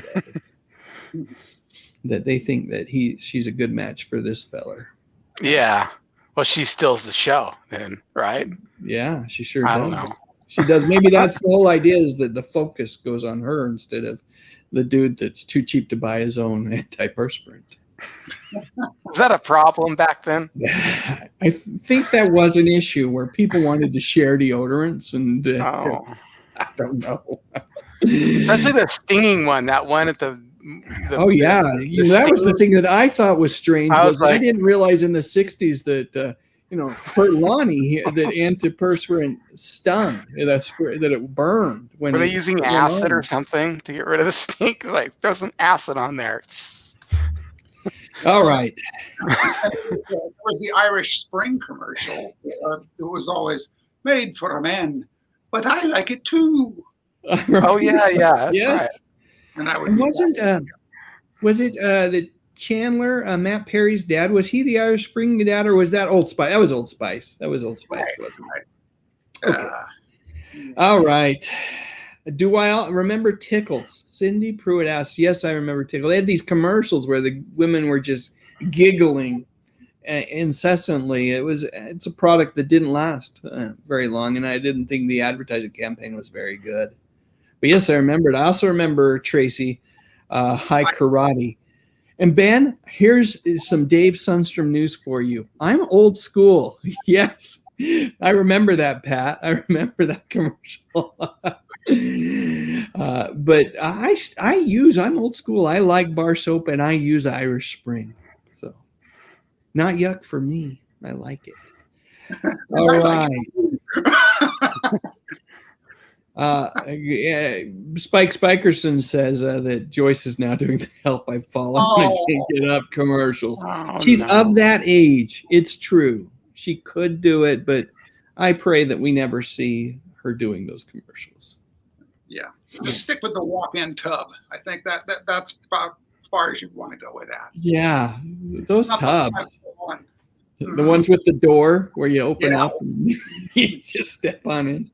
That they think that she's a good match for this feller. Yeah. Well, she steals the show then, right? Yeah, she sure I does. don't know. She does. Maybe that's the whole idea, is that the focus goes on her instead of the dude that's too cheap to buy his own antiperspirant. Was that a problem back then? I think that was an issue where people wanted to share deodorants, and I don't know. Especially the stinging one, that one at the oh yeah, that was the thing that I thought was strange. I didn't realize in the 60s that Kurt Lonnie, that antiperspirant stung, that it burned. When were they using acid or something to get rid of the stink? Like, throw some acid on there. All right. It was the Irish Spring commercial. It was always made for a man, but I like it too. Oh yeah, that's yes. right. And I would was it that Chandler, Matt Perry's dad? Was he the Irish Spring dad, or was that Old Spice? That was Old Spice. Right. Okay. All right. Do I remember Tickle? Cindy Pruitt asks, yes, I remember Tickle. They had these commercials where the women were just giggling incessantly. It's a product that didn't last very long, and I didn't think the advertising campaign was very good. But yes, I remember it. I also remember Tracy, High Karate. And Ben, here's some Dave Sundstrom news for you. I'm old school. Yes, I remember that, Pat. I remember that commercial. But I'm old school. I like bar soap, and I use Irish Spring. So not yuck for me. I like it. All right. Spike Spikerson says that Joyce is now doing the Help I Follow and I Can't Get Up commercials. She's of that age. It's true. She could do it, but I pray that we never see her doing those commercials. Yeah. Just stick with the walk-in tub. I think that's about as far as you want to go with that. Yeah. Those tubs. The ones with the door where you open up and you just step on in.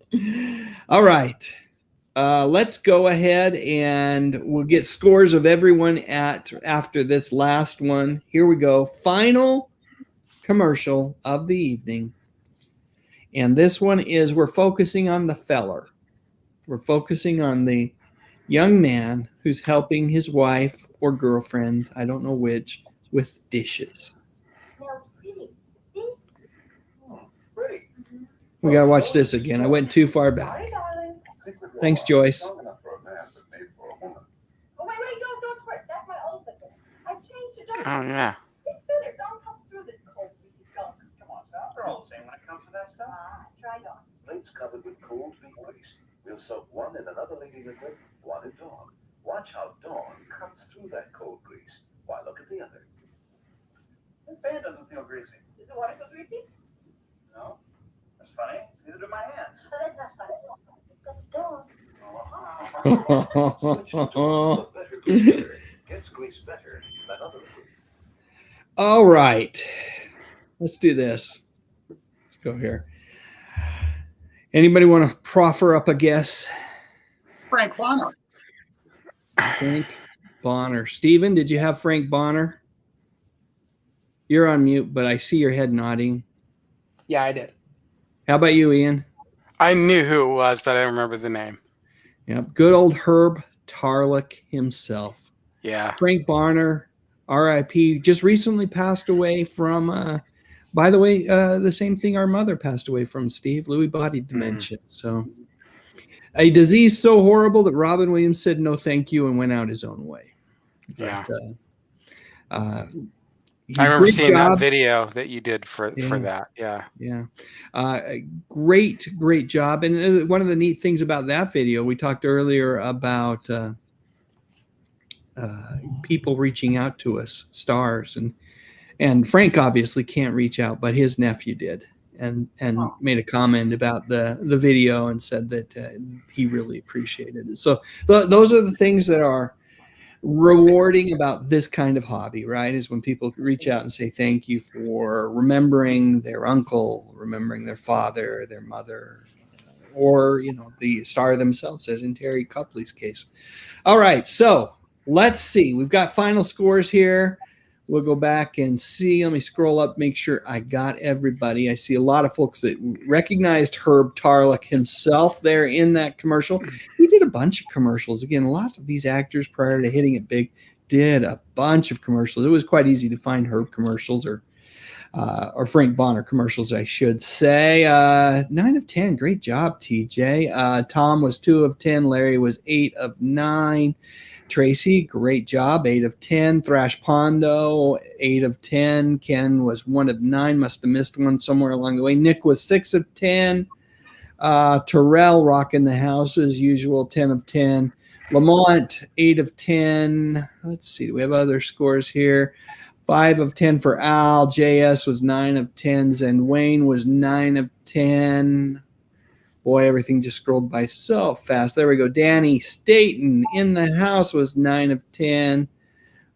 All right. Let's go ahead and we'll get scores of everyone after this last one. Here we go. Final commercial of the evening. And this one is, we're focusing on the feller. We're focusing on the young man who's helping his wife or girlfriend, I don't know which, with dishes. We got to watch this again. I went too far back. Thanks, Joyce. Oh, wait, don't swear. That's my old picture. I changed it. Oh, yeah. It's better. Don't come through this cold, greasy gunk. Come on, Sal. They're all the same when it comes to that stuff. Try it on. Plates covered with cold meat grease. We'll soak one in another lady liquid, one in Dawn. Watch how Dawn cuts through that cold grease. Why, look at the other. This band doesn't feel greasy. Does the water feel greasy? No. That's funny. Neither do my hands. Oh, that's not funny. That's Dawn. Switch to Dawn, the better greaser. Gets grease better than other liquid. All right. Let's do this. Let's go here. Anybody want to proffer up a guess? Frank Bonner. Frank Bonner. Steven, did you have Frank Bonner? You're on mute, but I see your head nodding. Yeah, I did. How about you, Ian? I knew who it was, but I don't remember the name. Yep. Good old Herb Tarlick himself. Yeah. Frank Bonner, R.I.P., just recently passed away from, by the way, the same thing our mother passed away from, Steve, Lewy body dementia. So a disease so horrible that Robin Williams said no thank you and went out his own way. Yeah. But, I remember seeing that video that you did for that. Yeah. Yeah. Great job. And one of the neat things about that video, we talked earlier about people reaching out to us, stars. And Frank obviously can't reach out, but his nephew did. And made a comment about the video and said that he really appreciated it. So those are the things that are rewarding about this kind of hobby, right? Is when people reach out and say thank you for remembering their uncle, remembering their father, their mother, or the star themselves, as in Terry Copley's case. All right, so let's see. We've got final scores here. We'll go back and see. Let me scroll up, make sure I got everybody. I see a lot of folks that recognized Herb Tarlick himself there in that commercial. He did a bunch of commercials. Again, a lot of these actors prior to hitting it big did a bunch of commercials. It was quite easy to find Herb commercials or Frank Bonner commercials, I should say. 9 of 10. Great job, TJ. Tom was 2 of 10. Larry was 8 of 9. Tracy, great job, 8 of 10. Thrash Pondo, 8 of 10. Ken was 1 of 9. Must have missed one somewhere along the way. Nick was 6 of 10. Terrell rocking the house as usual, 10 of 10. Lamont, 8 of 10. Let's see, do we have other scores here? 5 of 10 for Al. JS was 9 of 10s, and Wayne was 9 of 10. Boy, everything just scrolled by so fast. There we go. Danny Staten in the house was 9 of 10.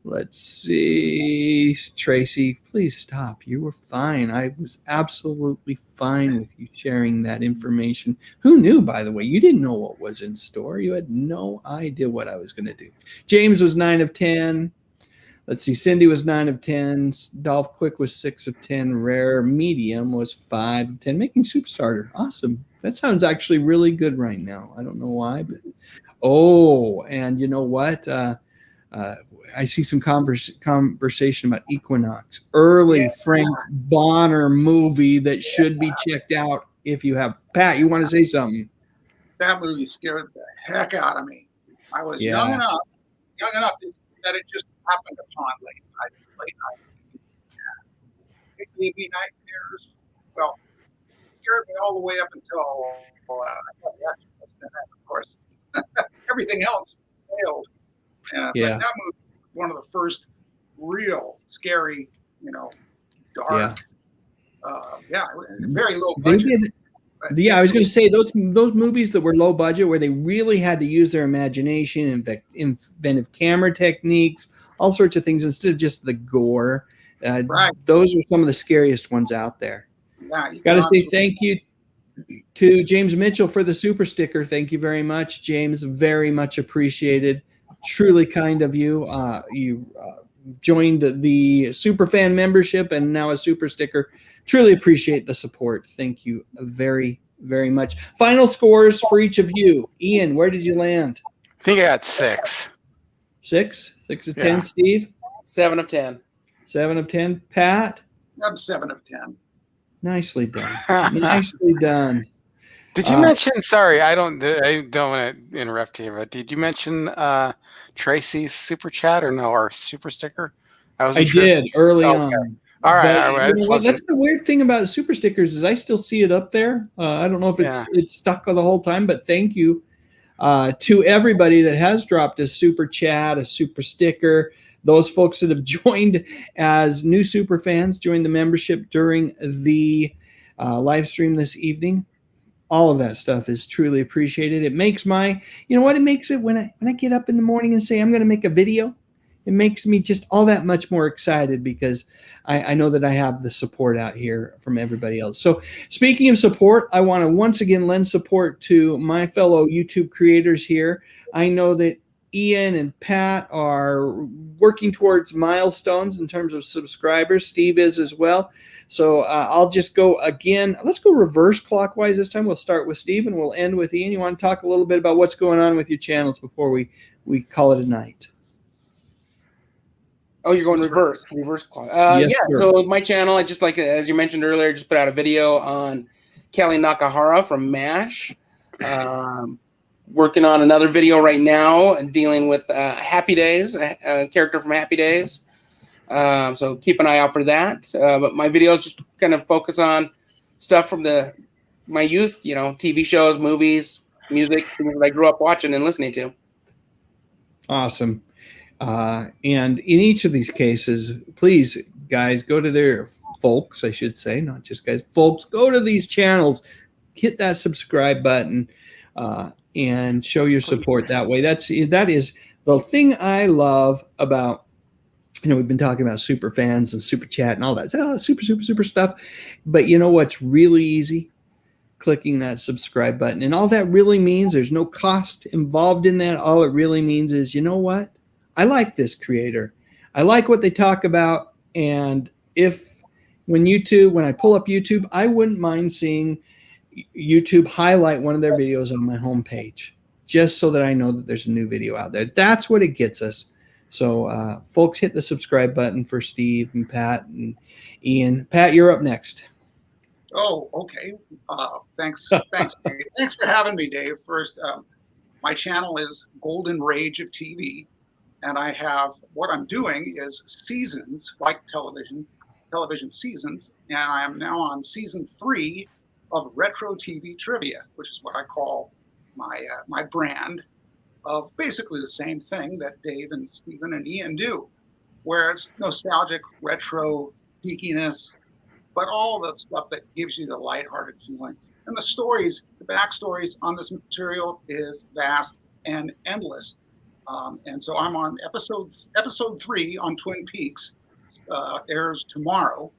Let's see. Tracy, please stop. You were fine. I was absolutely fine with you sharing that information. Who knew, by the way? You didn't know what was in store. You had no idea what I was going to do. James was 9 of 10. Let's see. Cindy was 9 of 10. Dolph Quick was 6 of 10. Rare Medium was 5 of 10. Making Soup Starter. Awesome. That sounds actually really good right now. I don't know why, but and you know what? I see some conversation about Equinox. Early Frank Bonner movie that should be checked out if you have. Pat, you want to say something? That movie scared the heck out of me. I was young enough that it just happened upon late night. It gave me nightmares. Well, scared me all the way up until I got the Exorcist, and then, of course, everything else failed. But that movie was one of the first real scary, dark. Very low budget. I was going to say those movies that were low budget, where they really had to use their imagination, inventive camera techniques, all sorts of things instead of just the gore. Those were some of the scariest ones out there. Got to say thank you to James Mitchell for the super sticker. Thank you very much, James. Very much appreciated. Truly kind of you. You joined the Superfan membership and now a super sticker. Truly appreciate the support. Thank you very, very much. Final scores for each of you. Ian, where did you land? I think I got 6. 6? 6 of 10, Steve? 7 of 10. 7 of 10. Pat? I'm 7 of 10. Nicely done. Nicely done. Did you mention? Sorry, I don't want to interrupt you, but did you mention Tracy's super chat or super sticker? I did early on. All right. That's the weird thing about super stickers is I still see it up there. I don't know if it's stuck the whole time, but thank you to everybody that has dropped a super chat, a super sticker. Those folks that have joined as new super fans, joined the membership during the live stream this evening. All of that stuff is truly appreciated. It makes it makes it when I get up in the morning and say I'm going to make a video, it makes me just all that much more excited because I know that I have the support out here from everybody else. So speaking of support, I want to once again lend support to my fellow YouTube creators here. I know that Ian and Pat are working towards milestones in terms of subscribers. Steve is as well. So I'll just go again. Let's go reverse clockwise this time. We'll start with Steve and we'll end with Ian. You want to talk a little bit about what's going on with your channels before we call it a night? Oh, you're going reverse clock. Yes, sir. So with my channel, I just as you mentioned earlier, just put out a video on Kelly Nakahara from MASH. Working on another video right now dealing with Happy Days, a character from Happy Days. So keep an eye out for that. But my videos just kind of focus on stuff from my youth, TV shows, movies, music, things that I grew up watching and listening to. Awesome. And in each of these cases, please, guys, go to their folks, I should say, not just guys, folks, go to these channels, hit that subscribe button, and show your support that way. That is the thing I love about, we've been talking about super fans and super chat and all that super stuff. But you know what's really easy? Clicking that subscribe button. And all that really means, there's no cost involved in that. All it really means is, you know what? I like this creator. I like what they talk about. And when I pull up YouTube, I wouldn't mind seeing YouTube highlight one of their videos on my homepage, just so that I know that there's a new video out there. That's what it gets us. So folks, hit the subscribe button for Steve and Pat and Ian. Pat, you're up next. Oh, okay. Thanks, Dave. Thanks for having me, Dave. First, my channel is Golden Rage of TV, and what I'm doing is seasons, like television seasons, and I am now on season 3 of Retro TV Trivia, which is what I call my brand of basically the same thing that Dave and Stephen and Ian do, where it's nostalgic, retro, geekiness, but all the stuff that gives you the lighthearted feeling. And the backstories on this material is vast and endless. And so I'm on episode 3 on Twin Peaks, airs tomorrow.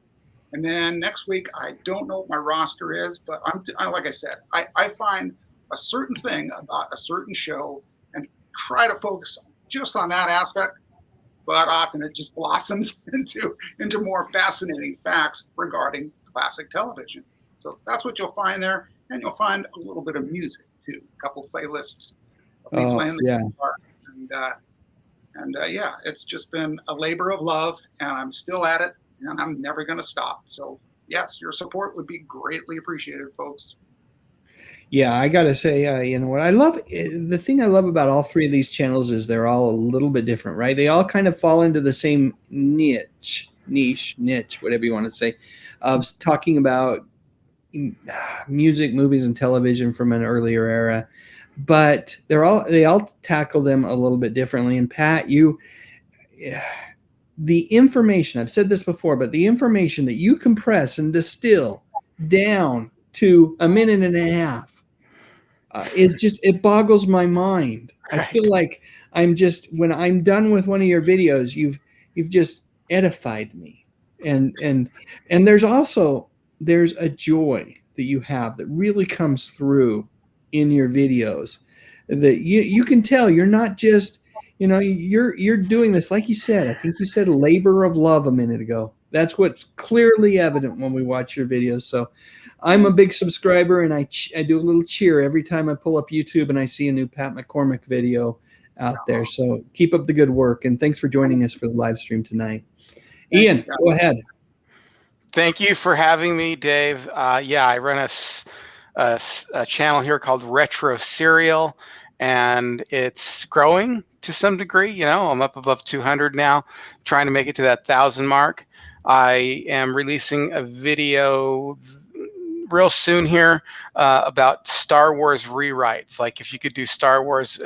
And then next week, I don't know what my roster is, but like I said, I find a certain thing about a certain show and try to focus just on that aspect. But often it just blossoms into more fascinating facts regarding classic television. So that's what you'll find there. And you'll find a little bit of music too, a couple playlists of me playing the guitar. And yeah, it's just been a labor of love, and I'm still at it, and I'm never going to stop. So yes, your support would be greatly appreciated, folks. Yeah, I got to say, you know what I love? The thing I love about all 3 of these channels is they're all a little bit different, right? They all kind of fall into the same niche, whatever you want to say, of talking about music, movies, and television from an earlier era. But they all tackle them a little bit differently. And Pat, the information, I've said this before, but the information that you compress and distill down to a minute and a half, it boggles my mind. I feel like when I'm done with one of your videos, you've just edified me. And there's a joy that you have that really comes through in your videos, that you can tell you're not just, you're doing this, like you said, I think you said a labor of love a minute ago. That's what's clearly evident when we watch your videos. So I'm a big subscriber, and I do a little cheer every time I pull up YouTube and I see a new Pat McCormick video out there. So keep up the good work, and thanks for joining us for the live stream tonight. Ian, go ahead. Thank you for having me, Dave. Yeah, I run a channel here called Retro Serial, and it's growing to some degree. I'm up above 200 now, trying to make it to that 1,000 mark. I am releasing a video real soon here about Star Wars rewrites. Like if I could do Star Wars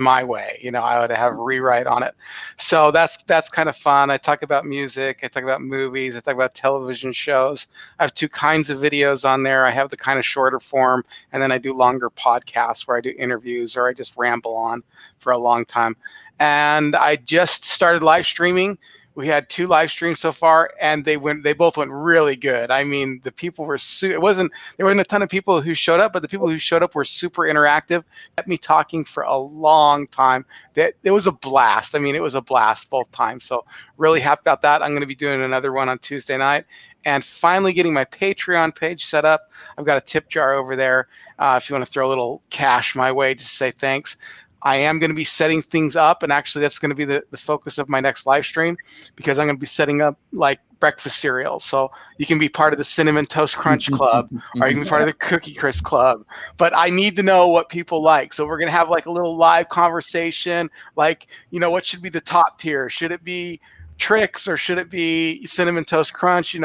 my way, I would have a rewrite on it. So that's kind of fun. I talk about music, I talk about movies, I talk about television shows. I have 2 kinds of videos on there. I have the kind of shorter form, and then I do longer podcasts where I do interviews or I just ramble on for a long time. And I just started live streaming. We had 2 live streams so far, and they both went really good. I mean, the people were there wasn't a ton of people who showed up, but the people who showed up were super interactive, kept me talking for a long time. It was a blast. I mean, it was a blast both times. So really happy about that. I'm going to be doing another one on Tuesday night, and finally getting my Patreon page set up. I've got a tip jar over there. If you want to throw a little cash my way, just say thanks. I am going to be setting things up, and actually that's going to be the focus of my next live stream, because I'm going to be setting up like breakfast cereals. So you can be part of the Cinnamon Toast Crunch Club, or you can be part of the Cookie Crisp Club. But I need to know what people like. So we're going to have like a little live conversation, like, what should be the top tier? Should it be Trix, or should it be Cinnamon Toast Crunch,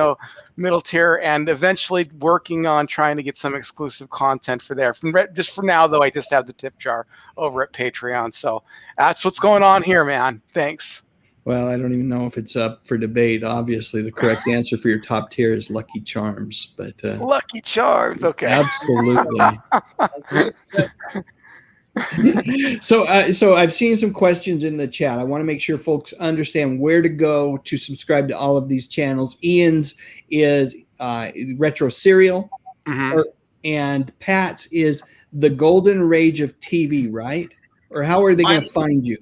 middle tier, and eventually working on trying to get some exclusive content for there. Just for now, though, I just have the tip jar over at Patreon. So that's what's going on here, man. Thanks. Well, I don't even know if it's up for debate. Obviously, the correct answer for your top tier is Lucky Charms. But Lucky Charms, okay. Absolutely. So I've seen some questions in the chat. I want to make sure folks understand where to go to subscribe to all of these channels. Ian's is Retro Serial, and Pat's is the Golden Rage of TV, right? Or how are they going to find you?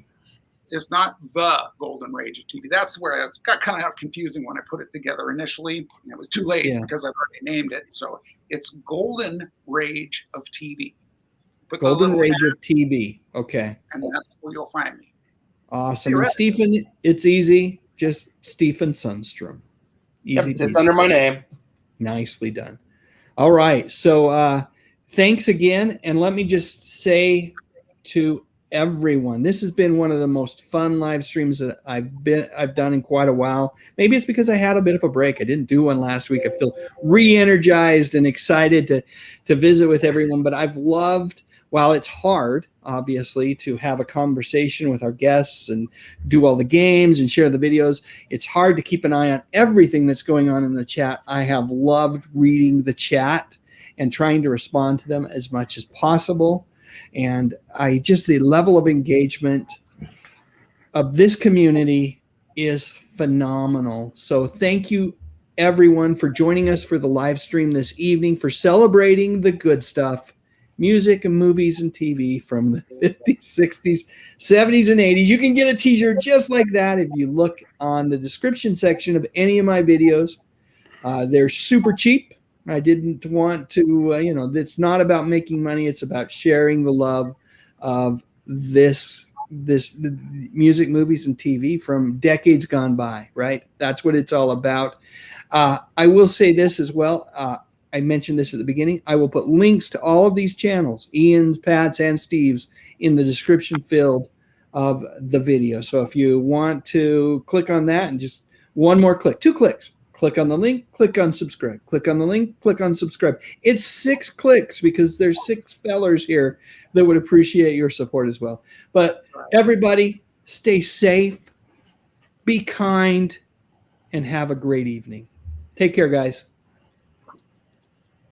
It's not the Golden Rage of TV. That's where it got kind of confusing when I put it together initially. It was too late because I've already named it. So it's Golden Rage of TV. Golden Rage of TV. Okay. And that's where you'll find me. Awesome. And Stephen, it's easy. Just Stephen Sundstrom. Easy. Yep, it's under my name. Nicely done. All right. So thanks again. And let me just say to everyone, this has been one of the most fun live streams that I've done in quite a while. Maybe it's because I had a bit of a break. I didn't do one last week. I feel re-energized and excited to visit with everyone. But I've loved, while it's hard, obviously, to have a conversation with our guests and do all the games and share the videos, it's hard to keep an eye on everything that's going on in the chat. I have loved reading the chat and trying to respond to them as much as possible. And the level of engagement of this community is phenomenal. So thank you, everyone, for joining us for the live stream this evening, for celebrating the good stuff, music and movies and TV from the 50s, 60s, 70s, and 80s. You can get a t-shirt just like that if you look on the description section of any of my videos. They're super cheap. I didn't want to, it's not about making money. It's about sharing the love of this music, movies, and TV from decades gone by, right? That's what it's all about. I will say this as well. I mentioned this at the beginning. I will put links to all of these channels, Ian's, Pat's, and Steve's, in the description field of the video. So if you want to click on that and just one more click, 2 clicks, click on the link, click on subscribe, click on the link, click on subscribe. It's 6 clicks because there's 6 fellers here that would appreciate your support as well. But everybody, stay safe, be kind, and have a great evening. Take care, guys.